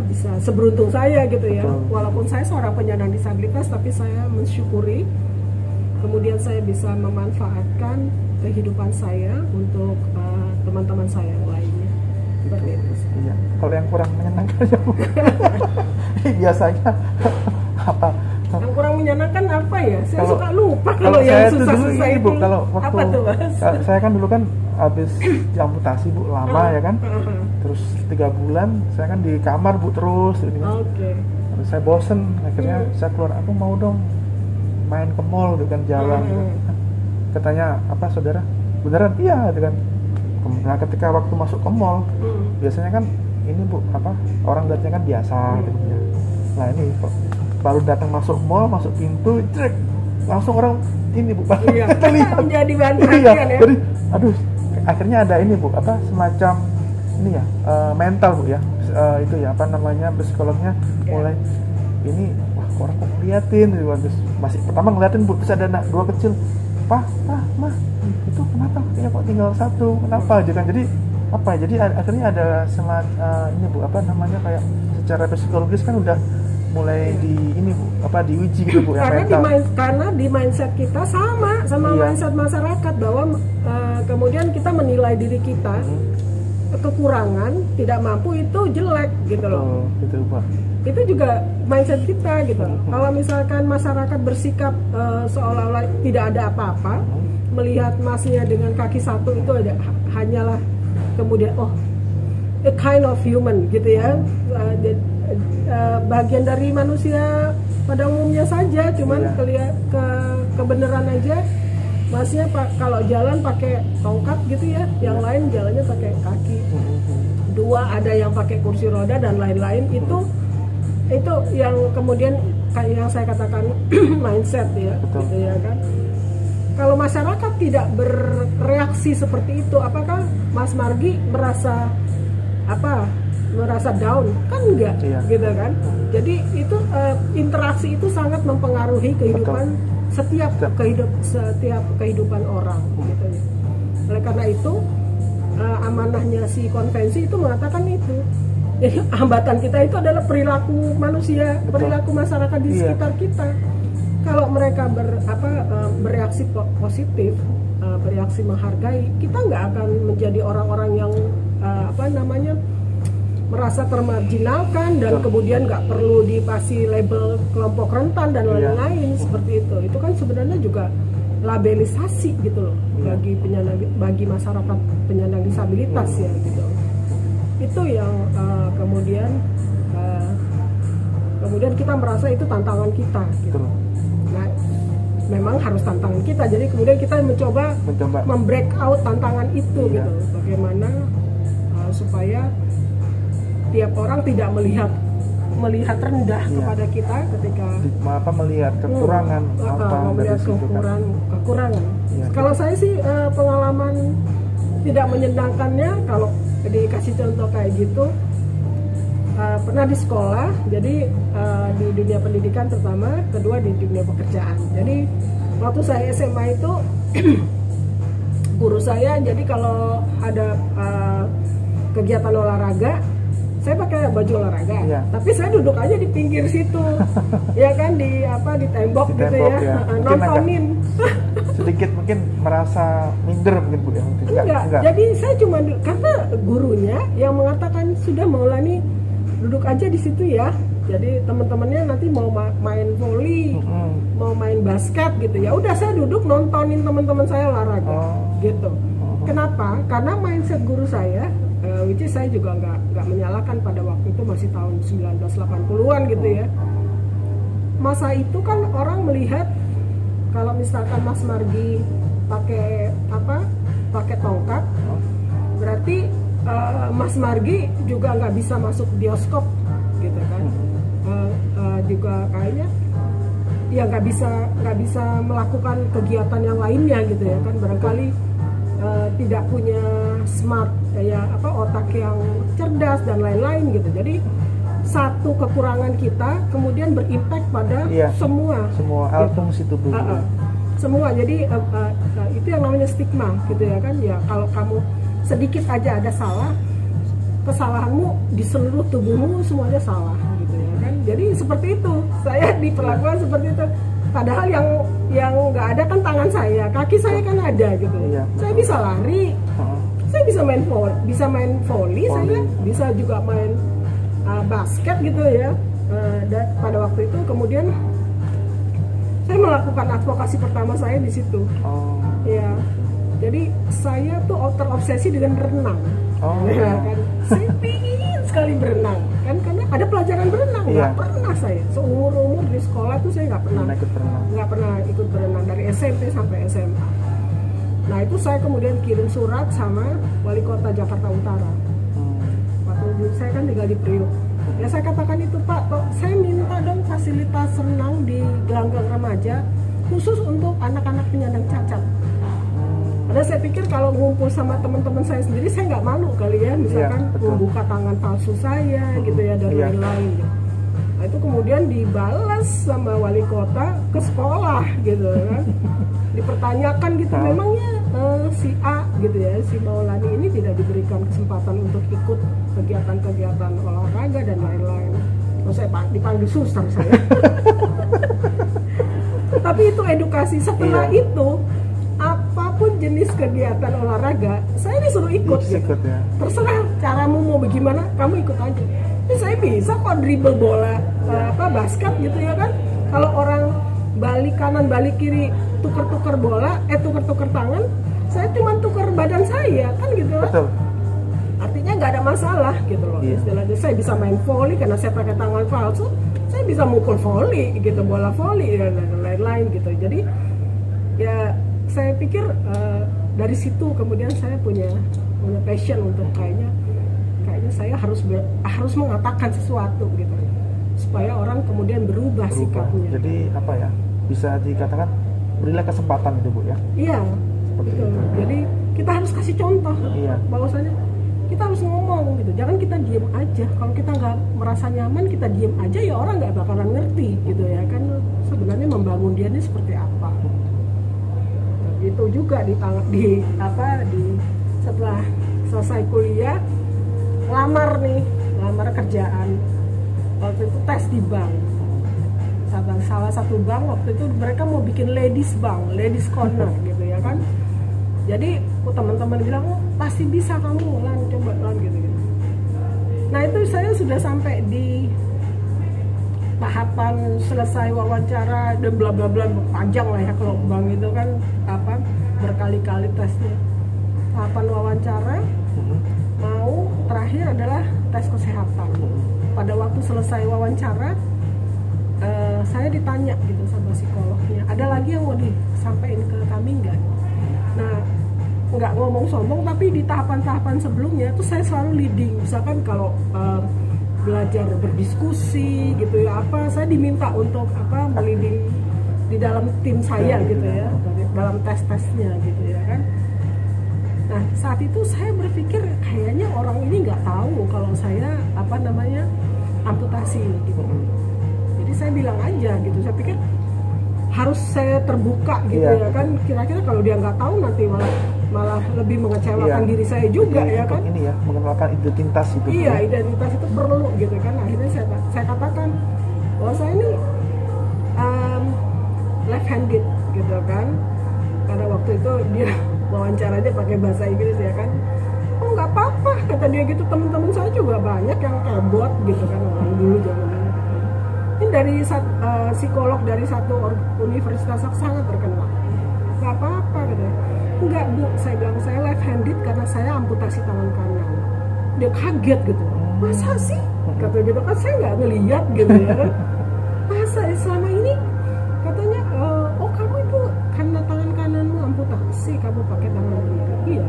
bisa seberuntung saya gitu ya. Walaupun saya seorang penyandang disabilitas, tapi saya mensyukuri kemudian saya bisa memanfaatkan kehidupan saya untuk teman-teman saya yang lainnya. Seperti itu. Iya. Kalau yang kurang menyenangkan ya Bu. Biasanya apa? Yang kurang menyenangkan apa ya? Saya suka lupa kalau yang susah-susah itu. Bu, kalau waktu apa tuh, Mas? Saya kan dulu kan habis diamputasi Bu, lama ya kan. Terus 3 bulan saya kan di kamar Bu terus ini. Terus saya bosen, akhirnya saya keluar, aku mau dong main ke mall gitu kan, jalan gitu. Katanya, apa saudara? Beneran? Iya gitu kan. Nah, ketika waktu masuk ke mall, biasanya kan ini Bu, orang datangnya kan biasa gitu ya. Nah, ini baru datang masuk mall, masuk pintu, cek, langsung orang ini Bu, terlihat menjadi bahan perhatian ya. Jadi, aduh, akhirnya ada ini Bu, semacam ini ya, mental Bu ya, itu ya, psikolognya mulai ini, wah orang kok ngeliatin gitu. Terus masih pertama ngeliatin Bu, terus ada anak 2 kecil, Pak, Mah, itu kenapa kayaknya kok tinggal 1, kenapa aja kan. Jadi akhirnya ada ini Bu, kayak secara psikologis kan udah mulai diuji gitu Bu, karena karena di mindset kita sama mindset masyarakat, bahwa kemudian kita menilai diri kita kekurangan, tidak mampu itu jelek gitu loh. Gitu Pak. Itu juga mindset kita gitu. Kalau misalkan masyarakat bersikap seolah-olah tidak ada apa-apa, melihat masnya dengan kaki satu itu hanyalah kemudian a kind of human gitu ya, bagian dari manusia pada umumnya saja, cuman kebenaran aja masnya kalau jalan pakai tongkat gitu ya, yang lain jalannya pakai kaki. Dua ada yang pakai kursi roda dan lain-lain. Itu yang kemudian kayak yang saya katakan mindset ya, gitu ya kan. Kalau masyarakat tidak bereaksi seperti itu, apakah Mas Margi merasa down? Kan enggak, gitu kan. Jadi itu interaksi itu sangat mempengaruhi kehidupan setiap kehidupan orang, gitu ya. Oleh karena itu amanahnya si konvensi itu mengatakan itu. Jadi hambatan kita itu adalah perilaku manusia, perilaku masyarakat di sekitar kita. Kalau mereka bereaksi positif, bereaksi menghargai, kita nggak akan menjadi orang-orang yang merasa termarginalkan dan kemudian nggak perlu dipasih label kelompok rentan dan lain-lain seperti itu. Itu kan sebenarnya juga labelisasi gitu loh bagi masyarakat penyandang disabilitas ya gitu. Itu yang kemudian kita merasa itu tantangan kita gitu. Nah, memang harus tantangan kita. Jadi kemudian kita mencoba membreak out tantangan itu gitu. Bagaimana supaya tiap orang tidak melihat rendah kepada kita ketika melihat kekurangan kekurangan. Kalau saya sih pengalaman tidak menyenangkannya kalau dikasih contoh kayak gitu, pernah di sekolah, jadi di dunia pendidikan terutama, kedua di dunia pekerjaan. Jadi waktu saya SMA itu guru saya, jadi kalau ada kegiatan olahraga saya pakai baju olahraga, tapi saya duduk aja di pinggir situ, ya kan, di tembok gitu ya, nontonin. Sedikit mungkin merasa minder mungkin Bu ya? Enggak. Jadi saya cuma karena gurunya yang mengatakan sudah Maulani duduk aja di situ ya. Jadi teman-temannya nanti mau main volley, mau main basket gitu ya. Udah saya duduk nontonin teman-teman saya olahraga, gitu. Kenapa? Karena mindset guru saya, which is saya juga nggak menyalahkan, pada waktu itu masih tahun 1980-an gitu ya. Masa itu kan orang melihat kalau misalkan Mas Margi pakai tongkat, berarti Mas Margi juga nggak bisa masuk bioskop gitu kan. Juga kayaknya ya nggak bisa melakukan kegiatan yang lainnya gitu ya kan, barangkali tidak punya smart otak yang cerdas dan lain-lain gitu. Jadi satu kekurangan kita kemudian berimpact pada semua fungsi tubuh semua. Jadi itu yang namanya stigma gitu ya kan. Ya kalau kamu sedikit aja ada salah, kesalahanmu di seluruh tubuhmu semuanya salah gitu ya kan. Jadi seperti itu, saya diperlakukan seperti itu. Padahal yang nggak ada kan tangan saya, kaki saya kan ada gitu. Saya bisa lari, saya bisa main volley, saya bisa juga main basket gitu ya. Dan pada waktu itu kemudian saya melakukan advokasi pertama saya di situ. Ya, jadi saya tuh terobsesi dengan renang. Ya, kan? Saya ingin sekali berenang, kan, karena ada pelajaran berenang. Nggak pernah saya seumur di sekolah tuh saya nggak pernah ikut berenang dari SMP sampai SMA. Nah itu saya kemudian kirim surat sama Wali Kota Jakarta Utara. Waktu saya kan tinggal di Priok. Ya saya katakan itu, Pak, saya minta dong fasilitas renang di gelanggang remaja khusus untuk anak-anak penyandang cacat. Padahal saya pikir kalau ngumpul sama teman-teman saya sendiri, saya nggak malu kali ya, misalkan membuka tangan palsu saya gitu ya, dan lain-lain gitu. Nah itu kemudian dibalas sama wali kota ke sekolah gitu kan. Dipertanyakan gitu, memangnya si A gitu ya, si Maulani ini tidak diberikan kesempatan untuk ikut kegiatan-kegiatan olahraga dan lain-lain. Terus saya dipanggil suster saya. Tapi itu edukasi. Setelah itu apapun jenis kegiatan olahraga saya disuruh ikut gitu. Terserah caramu mau bagaimana, kamu ikut aja. Jadi saya bisa kok dribble bola basket gitu ya kan. Kalau orang balik kanan balik kiri tuker-tuker bola, tuker-tuker tangan, saya cuma tuker badan saya, kan gitu kan? Betul. Artinya nggak ada masalah gitu loh. Iya. Istilahnya saya bisa main volley karena saya pakai tangan palsu, saya bisa mukul volley gitu, bola volley dan lain-lain gitu. Jadi ya saya pikir dari situ kemudian saya punya passion untuk kayaknya saya harus mengatakan sesuatu gitu supaya orang kemudian berubah sikapnya. Jadi apa ya, bisa dikatakan berilah kesempatan itu Bu ya. Iya, betul. itu. Jadi kita harus kasih contoh bahwasanya kita harus ngomong gitu, jangan kita diem aja. Kalau kita nggak merasa nyaman, kita diem aja ya orang nggak bakalan ngerti gitu ya kan, sebenarnya membangun dia ini seperti apa. Itu juga di setelah selesai kuliah lamar kerjaan. Waktu itu tes di bank, salah satu bank waktu itu mereka mau bikin ladies bank, ladies corner gitu ya kan. Jadi teman-teman bilang, oh pasti bisa kamu, coba gitu. Nah itu saya sudah sampai di tahapan selesai wawancara dan bla bla bla, panjang lah ya kalau bank itu kan berkali-kali tesnya. Tahapan wawancara, mau terakhir adalah tes kesehatan. Pada waktu selesai wawancara, saya ditanya gitu sama psikolognya, ada lagi yang mau disampaikan ke kami nggak? Nah, nggak ngomong sombong, tapi di tahapan-tahapan sebelumnya itu saya selalu leading. Misalkan kalau belajar berdiskusi gitu ya, saya diminta untuk leading di dalam tim saya gitu ya, dalam tes-tesnya gitu ya kan. Nah saat itu saya berpikir kayaknya orang ini nggak tahu kalau saya amputasi gitu. Jadi saya bilang aja gitu, saya pikir harus saya terbuka gitu ya kan. Kira-kira kalau dia nggak tahu nanti malah lebih mengecewakan diri saya juga ya kan. Ini ya, mengenalkan identitas itu. Iya, identitas itu perlu gitu kan. Akhirnya saya katakan bahwa saya ini left handed gitu kan. Karena waktu itu dia wawancaranya pakai bahasa Inggris ya kan. Oh nggak apa-apa kata dia gitu, teman-teman saya juga banyak yang kebot gitu kan orang dulu zamannya. Ini dari psikolog dari satu universitas sangat terkenal. Nggak apa-apa katanya. Enggak Bu, saya bilang saya left handed karena saya amputasi tangan kanan. Dia kaget gitu. Masa sih? Kata gitu kan saya nggak ngeliat gitu ya. Masa selama ini katanya oh kamu itu karena tangan kananmu amputasi kamu pakai tangan kiri. Iya.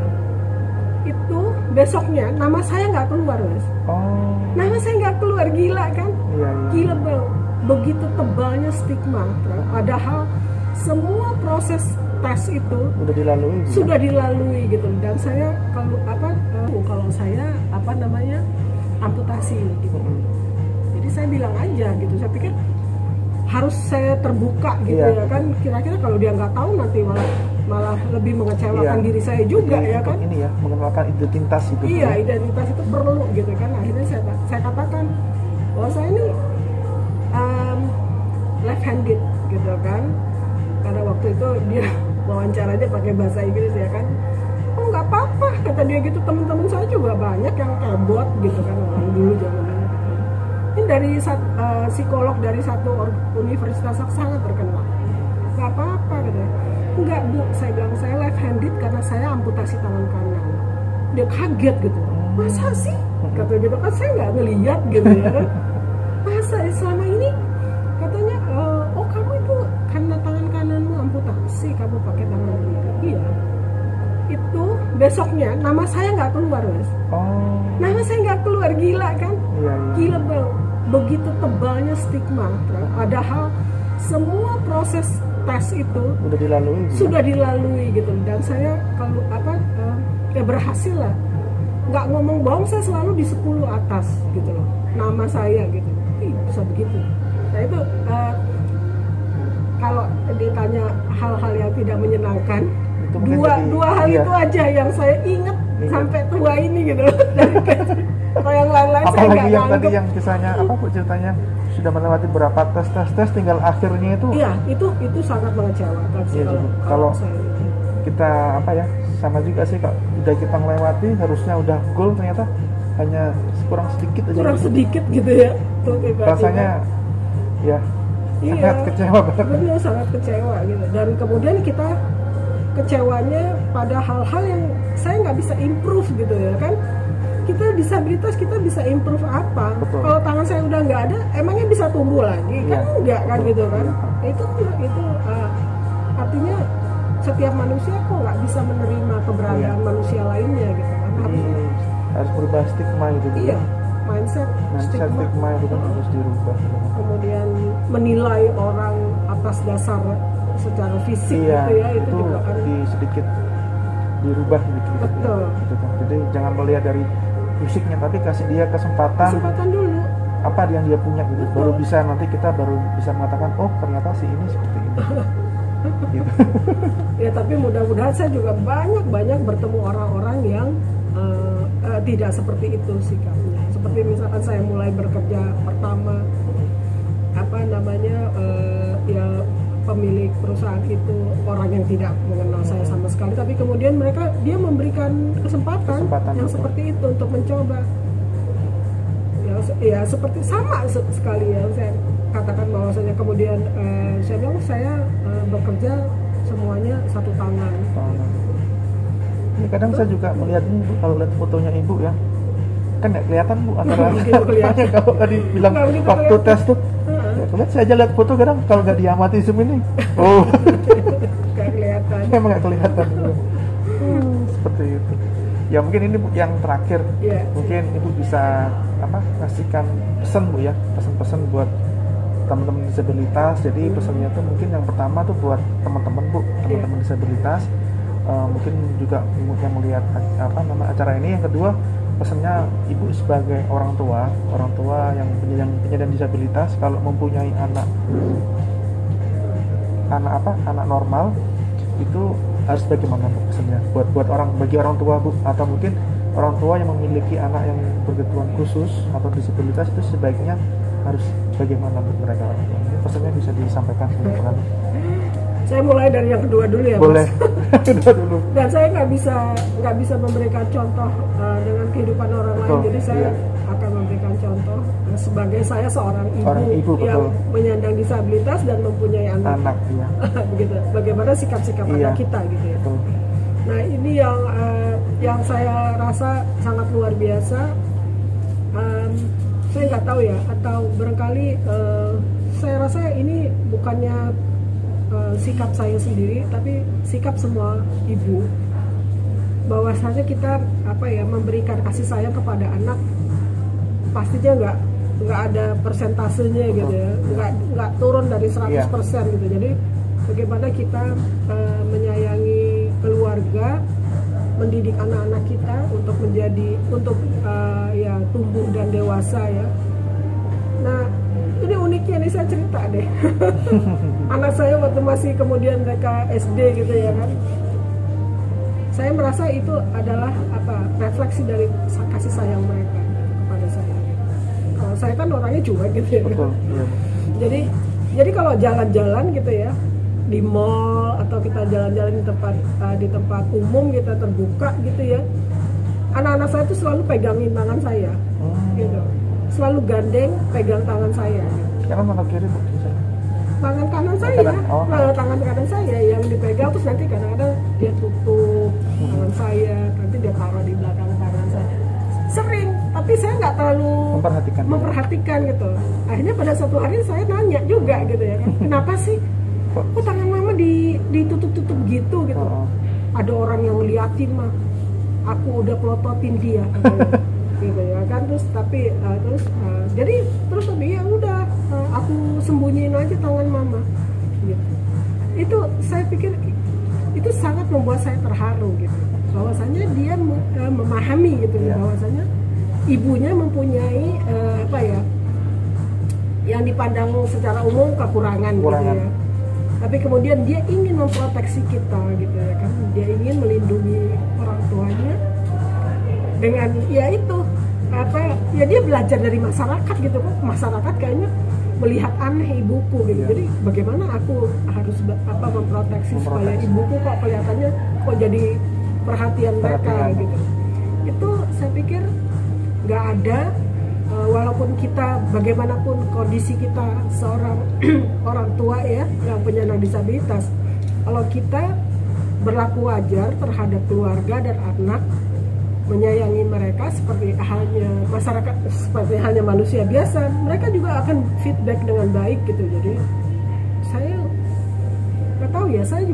Itu besoknya nama saya nggak keluar Mas. Oh. Nama saya nggak keluar, gila kan? Iya. Gila Bang. Begitu tebalnya stigma. Padahal semua proses tes itu sudah dilalui gitu. Dan saya kalau saya amputasi gitu. Jadi saya bilang aja gitu. Saya pikir harus saya terbuka gitu ya kan. Kira-kira kalau dia nggak tahu nanti malah lebih mengecewakan diri saya juga. Jadi, ya kan. Ini ya, mengenalkan identitas itu. Iya, identitas itu perlu gitu kan. Akhirnya saya katakan bahwa saya ini left handed gitu kan. Karena waktu itu dia wawancaranya pakai bahasa Inggris ya kan. Oh nggak apa-apa kata dia gitu, teman-teman saya juga banyak yang kebot gitu kan orang dulu zamannya. Ini dari psikolog dari satu universitas sangat terkenal. Nggak apa-apa katanya. Enggak Bu, saya bilang saya left handed karena saya amputasi tangan kanan. Dia kaget gitu. Masa sih? Kata gitu kan saya nggak ngeliat gitu ya. Masa selama ini katanya oh kamu itu karena tangan kananmu amputasi kamu pakai tangan kiri. Iya. Itu besoknya nama saya nggak keluar Mas. Oh. Nama saya nggak keluar, gila kan? Iya. Gila Bang. Begitu tebalnya stigma. Padahal semua proses tes itu sudah dilalui gitu. Dan saya kalau berhasil lah. Nggak ngomong bohong, saya selalu di 10 atas gitu loh. Nama saya gitu. Bisa begitu. Nah itu kalau ditanya hal-hal yang tidak menyenangkan, dua hal itu aja yang saya ingat sampai tua ini gitu. Kalau yang lain-lain saya nggak yang nganggep. tadi yang kisahnya apa Bu ceritanya sudah melewati berapa tes tinggal akhirnya itu. Iya, itu sangat mengecewakan sih kalau saya. Kita sama juga sih kalau udah kita melewati harusnya udah goal ternyata hanya kurang sedikit aja. Kurang sedikit gitu ya. Tuh, rasanya ya sangat kecewa banget. Benar, sangat kecewa gitu. Dan kemudian kita kecewanya pada hal-hal yang saya nggak bisa improve gitu ya kan. Kita disabilitas, kita bisa improve apa? Betul. Kalau tangan saya udah nggak ada, emangnya bisa tumbuh lagi? Kan enggak kan gitu kan? Itu artinya setiap manusia kok nggak bisa menerima keberadaan manusia lainnya gitu kan? Harus berubah stigma itu. Iya, mindset stigma itu kan harus dirubah. Kemudian menilai orang atas dasar secara fisik gitu ya, itu juga kan sedikit dirubah gitu. Betul. Gitu kan. Jadi jangan melihat dari fisiknya, tapi kasih dia kesempatan dulu apa yang dia punya gitu. Baru bisa nanti kita baru bisa mengatakan oh ternyata si ini seperti ini. Gitu. Ya tapi mudah-mudahan saya juga banyak bertemu orang-orang yang tidak seperti itu sikapnya. Seperti misalkan saya mulai bekerja pertama ya pemilik perusahaan itu orang yang tidak mengenal saya sama sekali, tapi kemudian dia memberikan kesempatan yang betul. Seperti itu untuk mencoba. Ya seperti sama sekali ya saya katakan bahwasanya kemudian saya bilang saya bekerja semuanya satu tangan. Ini kadang saya juga melihat Bu, kalau lihat fotonya Ibu ya, kan nggak kelihatan Bu antara kalau tadi bilang waktu tes tuh. Lihat saya aja lihat foto kadang kalau nggak diamati zoom ini, nggak kelihatan. Emang nggak kelihatan. Seperti itu. Ya mungkin ini Bu yang terakhir. Mungkin Ibu bisa kasihkan pesan Bu ya, pesan-pesan buat teman-teman disabilitas. Jadi pesannya tuh mungkin yang pertama tuh buat teman-teman Bu, teman-teman disabilitas. Mungkin juga yang melihat acara ini. Yang kedua pesannya Ibu sebagai orang tua yang penyandang disabilitas, kalau mempunyai anak normal itu harus bagaimana Bu pesannya bagi orang tua Bu, atau mungkin orang tua yang memiliki anak yang berkebutuhan khusus atau disabilitas itu sebaiknya harus bagaimana Bu mereka orang tua? Ini pesannya bisa disampaikan sebentar. Saya mulai dari yang kedua dulu ya. Boleh. Kedua dulu. Dan saya nggak bisa memberikan contoh dengan kehidupan orang lain. Jadi saya akan memberikan contoh sebagai saya seorang ibu yang menyandang disabilitas dan mempunyai anak. Begitu. Bagaimana sikap-sikap anak kita gitu ya. Betul. Nah ini yang saya rasa sangat luar biasa. Saya nggak tahu ya, atau barangkali saya rasa ini bukannya sikap saya sendiri, tapi sikap semua ibu, bahwasanya kita memberikan kasih sayang kepada anak pastinya nggak ada persentasenya gitu ya, nggak turun dari 100% gitu. Jadi bagaimana kita menyayangi keluarga, mendidik anak-anak kita untuk tumbuh dan dewasa ya. Nah ini uniknya nih, saya cerita deh. Anak saya waktu masih kemudian mereka SD gitu ya kan, saya merasa itu adalah refleksi dari kasih sayang mereka kepada saya. Kalau saya kan orangnya cuek gitu ya. Betul, iya. Jadi kalau jalan-jalan gitu ya di mall atau kita jalan-jalan di tempat umum kita terbuka gitu ya, anak-anak saya tuh selalu pegangin tangan saya, gitu. Selalu gandeng, pegang tangan saya. Kanan atau kiri Bu? Tangan kanan saya, tangan kanan saya yang dipegang, terus nanti kadang-kadang dia tutup tangan saya, nanti dia taruh di belakang tangan saya. Sering, tapi saya nggak terlalu memperhatikan gitu. Akhirnya pada suatu hari saya nanya juga gitu ya kan, kenapa sih? Kok tangan mama ditutup-tutup gitu? Ada orang yang ngeliatin mah, aku udah pelototin dia. Gitu ya kan, jadi ya udah aku sembunyiin aja tangan mama gitu. Itu saya pikir itu sangat membuat saya terharu gitu, bahwasanya dia memahami gitu bahwasanya ibunya mempunyai yang dipandang secara umum kekurangan gitu ya, tapi kemudian dia ingin memproteksi kita gitu ya kan, dia ingin melindungi orang tuanya dengan dia belajar dari masyarakat gitu kok. Masyarakat kayaknya melihat aneh ibuku gitu. Jadi bagaimana aku harus memproteksi supaya ibuku kok kelihatannya kok jadi perhatian mereka gitu. Itu saya pikir nggak ada walaupun kita bagaimanapun kondisi kita seorang orang tua ya yang penyandang disabilitas, kalau kita berlaku wajar terhadap keluarga dan anak, menyayangi mereka seperti halnya masyarakat, seperti halnya manusia biasa, mereka juga akan feedback dengan baik gitu. Jadi saya nggak tahu ya, saya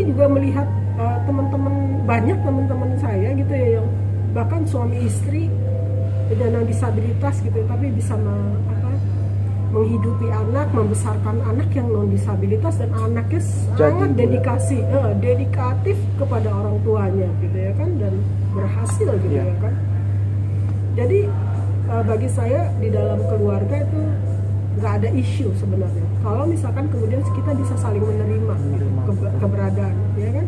juga melihat banyak teman-teman saya gitu ya, yang bahkan suami istri penyandang disabilitas gitu, tapi bisa menghidupi anak, membesarkan anak yang non disabilitas, dan anaknya sangat dedikatif kepada orang tuanya gitu ya kan, dan berhasil gitu ya kan. Jadi bagi saya di dalam keluarga itu nggak ada isu sebenarnya kalau misalkan kemudian kita bisa saling menerima keberadaan ya kan.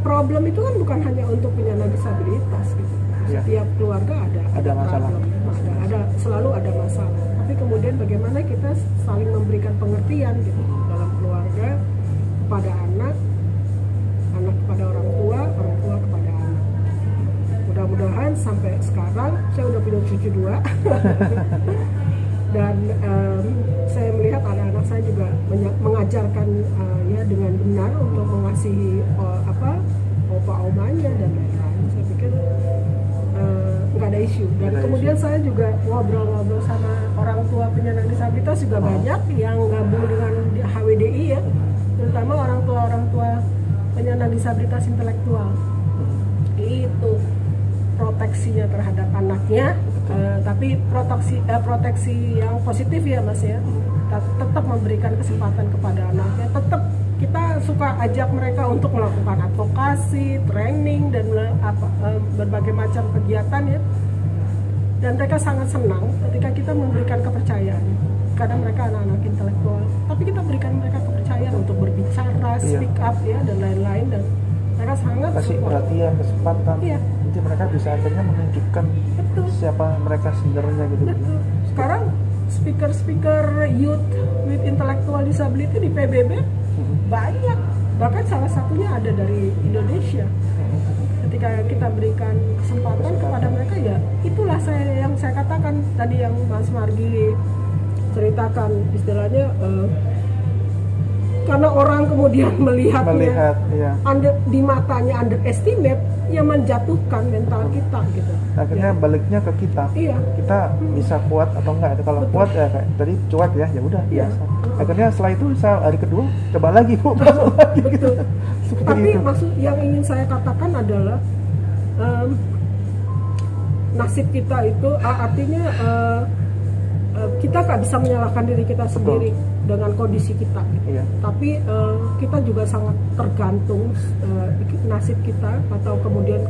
Problem itu kan bukan hanya untuk penyandang disabilitas gitu. Setiap keluarga ada masalah, selalu ada masalah. Tapi kemudian bagaimana kita saling memberikan pengertian gitu dalam keluarga, kepada anak kepada orang tua kepada anak. Mudah-mudahan sampai sekarang saya udah punya cucu 2 dan saya melihat anak-anak saya juga mengajarkan ya dengan benar untuk mengasihi opa-omanya dan lain-lain. Saya pikir nggak ada isu. Dan kemudian saya juga ngobrol-ngobrol sama orang tua penyandang disabilitas juga banyak yang gabung dengan HWDI ya, terutama orang tua penyandang disabilitas intelektual. Itu proteksinya terhadap anaknya, tapi proteksi yang positif ya Mas ya. Tetap memberikan kesempatan kepada anaknya, tetap kita suka ajak mereka untuk melakukan advokasi, training, dan berbagai macam kegiatan ya. Dan mereka sangat senang ketika kita memberikan kepercayaan, karena mereka anak-anak intelektual, tapi kita berikan mereka kepercayaan untuk berbicara, speak up ya, dan lain-lain, dan mereka sangat kasih perhatian, kesempatan. Nanti mereka bisa akhirnya menunjukkan siapa mereka sebenarnya gitu. Betul. Sekarang speaker youth with intellectual disability di PBB banyak, bahkan salah satunya ada dari Indonesia. Ketika kita berikan kesempatan kepada mereka, ya itulah yang saya katakan tadi, yang Mas Margi ceritakan, istilahnya karena orang kemudian melihatnya ya. Di matanya underestimate, yang menjatuhkan mental kita gitu. Akhirnya baliknya ke kita. Kita bisa kuat atau enggak. Kalau kuat ya kayak tadi cuek ya udah biasa. Akhirnya setelah itu hari kedua coba lagi lagi gitu. Tapi maksud yang ingin saya katakan adalah nasib kita itu artinya kita nggak bisa menyalahkan diri kita sendiri dengan kondisi kita gitu. Tapi kita juga sangat tergantung nasib kita, atau kemudian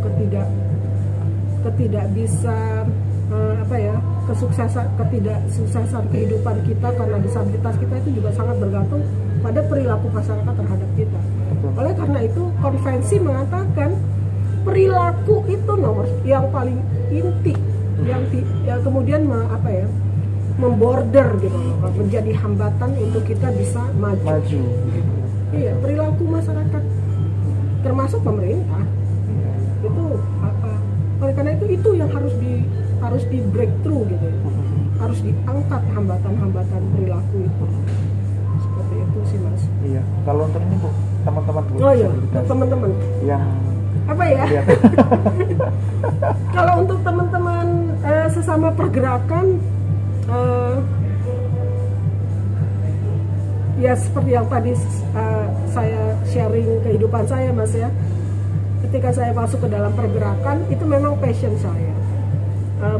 ketidak bisa ketidaksuksesan kehidupan kita karena disabilitas kita itu juga sangat bergantung pada perilaku masyarakat terhadap kita. Oleh karena itu konvensi mengatakan perilaku itu nomor yang paling inti, yang kemudian memborder gitu, menjadi hambatan untuk kita bisa maju. Iya, perilaku masyarakat termasuk pemerintah itu oleh karena itu yang harus di breakthrough gitu, harus diangkat hambatan perilaku itu. Seperti itu sih Mas. Iya, kalau untuk ini Bu, teman-teman Bu. Teman-teman yang kalau untuk teman-teman sesama pergerakan, ya seperti yang tadi saya sharing kehidupan saya Mas ya, ketika saya masuk ke dalam pergerakan itu memang passion saya,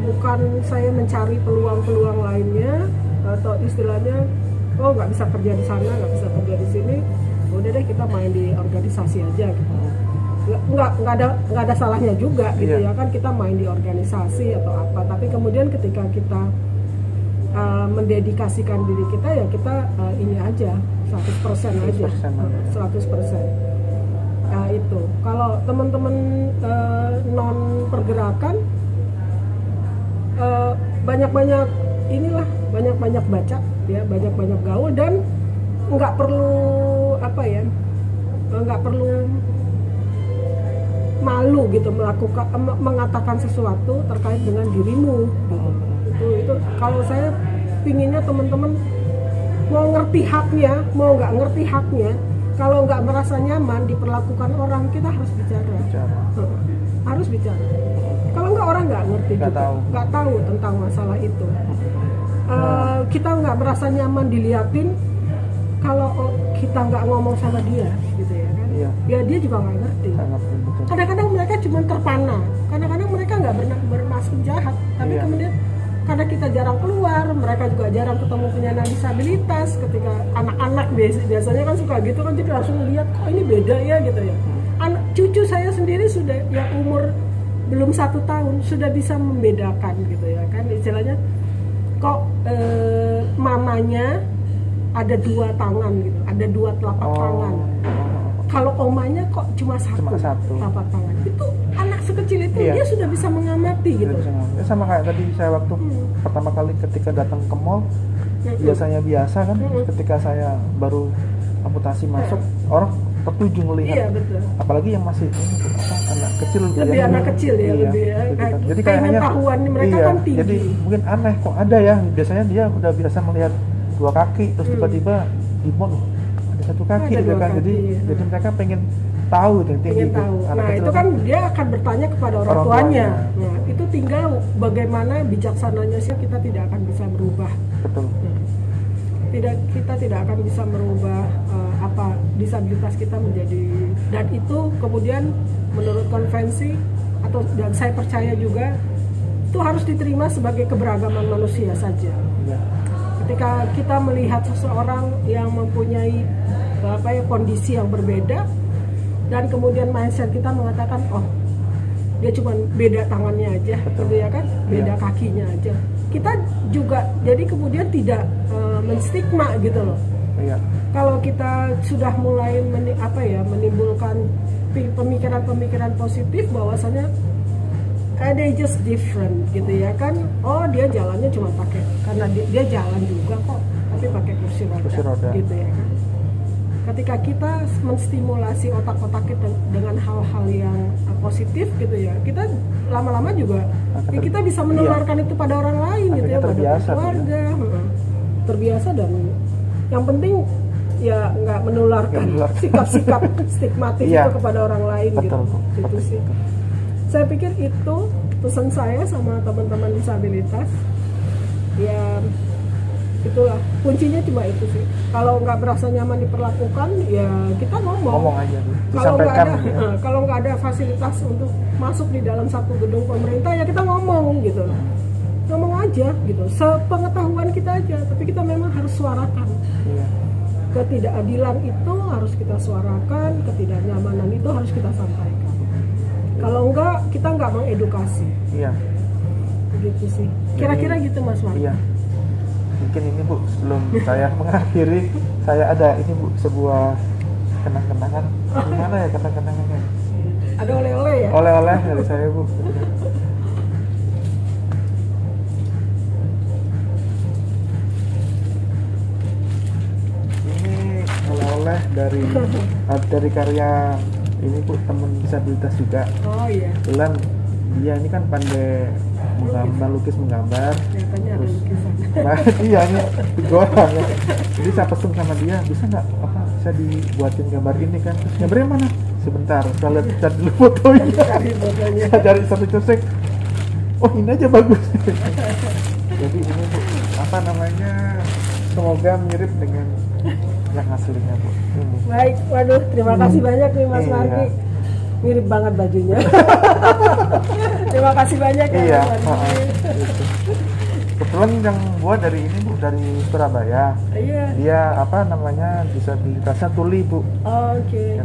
bukan saya mencari peluang-peluang lainnya, atau istilahnya nggak bisa kerja di sana, nggak bisa kerja di sini, udah deh kita main di organisasi aja gitu. Nggak ada salahnya juga gitu ya kan, kita main di organisasi atau apa, tapi kemudian ketika kita mendedikasikan diri kita, ya kita ini aja 100% aja 100%. Itu kalau teman-teman non pergerakan, banyak-banyak baca ya, banyak-banyak gaul, dan nggak perlu malu gitu mengatakan sesuatu terkait dengan dirimu gitu. Itu kalau saya pinginnya teman-teman mau ngerti haknya, mau nggak ngerti haknya, kalau nggak merasa nyaman diperlakukan orang, kita harus bicara. Harus bicara. Kalau nggak, orang nggak ngerti, nggak tahu tentang masalah itu. Kita nggak merasa nyaman diliatin kalau kita nggak ngomong sama dia, gitu ya kan? Iya. Ya dia juga nggak ngerti. Kadang-kadang mereka cuma terpana, kadang-kadang mereka nggak bermaksud jahat, tapi kemudian karena kita jarang keluar, mereka juga jarang ketemu penyandang disabilitas. Ketika anak-anak biasanya kan suka gitu kan, jadi langsung lihat kok ini beda ya gitu ya. Cucu saya sendiri sudah yang umur belum 1 tahun sudah bisa membedakan gitu ya kan, istilahnya kok mamanya ada 2 tangan gitu, ada 2 telapak tangan. Kalau omanya kok cuma satu telapak tangan. Itu anak sekecil itu dia sudah bisa mengamati gitu. Sama kayak tadi saya waktu pertama kali ketika datang ke mall, biasanya biasa kan, ketika saya baru amputasi masuk, orang tertuju melihat. Iya, betul. Apalagi yang masih anak kecil, lebih yang anak kecil ya, lebih ya. Kan. Jadi kayaknya pengetahuan mereka kan tinggi. Jadi mungkin aneh kok ada ya. Biasanya dia udah biasa melihat 2 kaki, terus tiba-tiba di mall ada 1 kaki gitu kan. Jadi mereka pengen tahu tinggi itu. Nah, itu kan dia akan bertanya kepada orang tuanya. Nah, itu tinggal bagaimana bijaksananya sih, kita tidak akan bisa berubah. Betul. Kita tidak akan bisa merubah disabilitas kita menjadi, dan itu kemudian menurut konvensi dan saya percaya juga itu harus diterima sebagai keberagaman manusia saja. Ketika kita melihat seseorang yang mempunyai kondisi yang berbeda dan kemudian mindset kita mengatakan oh dia cuma beda tangannya aja, gitu ya kan, beda kakinya aja, kita juga jadi kemudian tidak menstigma gitu loh. Kalau kita sudah mulai menimbulkan pemikiran-pemikiran positif bahwasanya they just different gitu ya kan, oh dia jalannya cuma pakai, karena dia jalan juga kok tapi pakai kursi roda gitu ya kan. Ketika kita menstimulasi otak-otak kita dengan hal-hal yang positif gitu ya, kita lama-lama juga kita bisa menularkan itu pada orang lain gitu ya, pada keluarga. Terbiasa, dan yang penting ya nggak menularkan sikap-sikap stigmatis itu kepada orang lain. Betul, gitu. Itu sih. Saya pikir itu pesan saya sama teman-teman disabilitas. Ya itulah kuncinya, cuma itu sih. Kalau nggak merasa nyaman diperlakukan, ya kita ngomong aja. Kalau nggak ada fasilitas untuk masuk di dalam satu gedung pemerintah, ya kita ngomong gitu, ngomong aja gitu, sepengetahuan kita aja. Tapi kita memang harus suarakan. Ketidakadilan itu harus kita suarakan, ketidaknyamanan itu harus kita sampaikan. Kalau enggak, kita nggak mengedukasi. Begitu sih. Kira-kira gitu Mas Mark. Mungkin ini Bu, sebelum saya mengakhiri, saya ada ini Bu, sebuah kenang-kenangan. Gimana ya kenang-kenangannya? Ada oleh-oleh ya? Oleh-oleh dari saya Bu. Ini oleh-oleh dari karya ini Bu, teman disabilitas juga. Oh iya. Kebetulan dia ini kan pandai lukis menggambar. Terus, iya ini gorang ya. Jadi saya pesen sama dia, bisa nggak bisa dibuatin gambar ini kan? Terus gambarnya mana? Sebentar, saya lihat cari dulu fotonya. Saya cari satu cosek. Oh ini aja bagus. Jadi ini Bu, semoga mirip dengan yang aslinya Bu. Baik, waduh, terima kasih banyak nih Mas Marki. Mirip banget bajunya. Terima kasih banyak ya Mas Marki. Kebetulan yang buat dari ini Bu, dari Surabaya. Dia disabilitasnya tuli Bu. Oke.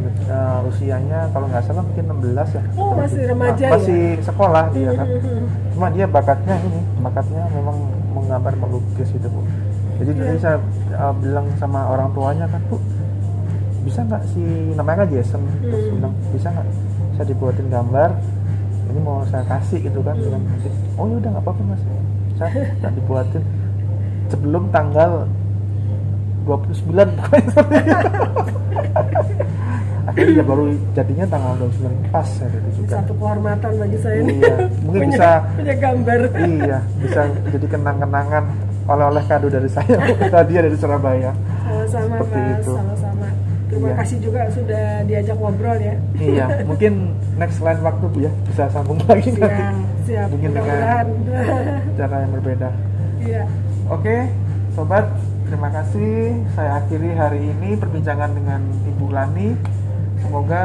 Usianya kalau nggak salah mungkin 16 ya. Oh, masih remaja masih sekolah dia kan. Cuma dia bakatnya memang menggambar, melukis gitu Bu. Jadi tadi saya bilang sama orang tuanya kan, Bu, bisa nggak namanya kan Jason, terus bilang bisa nggak saya dibuatin gambar, ini mau saya kasih gitu kan, dengan musik. Oh ya udah nggak apa-apa Mas, saya tak dibuatin sebelum tanggal 29 pokoknya seperti itu. Iya, baru jadinya tanggal 29 pas hari itu juga. Satu kehormatan bagi saya nih. Iya, mungkin bisa punya gambar. Iya, bisa jadi kenang-kenangan oleh-oleh kado dari saya, hadiah dari Surabaya. Sama-sama Seperti Mas, itu. sama-sama. Terima Iya. kasih juga sudah diajak ngobrol ya. Iya, mungkin next lain waktu Bu ya bisa sambung lagi nanti. Siap. Mungkin Mudah-mudahan. cara yang berbeda. Iya. Oke, sobat, terima kasih. Saya akhiri hari ini perbincangan dengan Ibu Lani. Semoga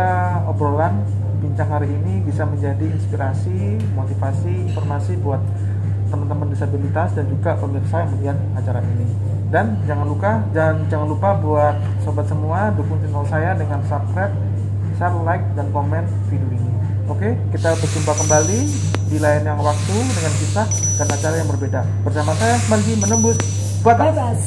obrolan bincang hari ini bisa menjadi inspirasi, motivasi, informasi buat teman-teman disabilitas dan juga pemirsa yang melihat acara ini. Dan jangan lupa buat sobat semua dukung channel saya dengan subscribe, share, like, dan komen video ini. Oke, kita berjumpa kembali di lain yang waktu dengan kisah dan acara yang berbeda. Bersama saya Margi menembus batas.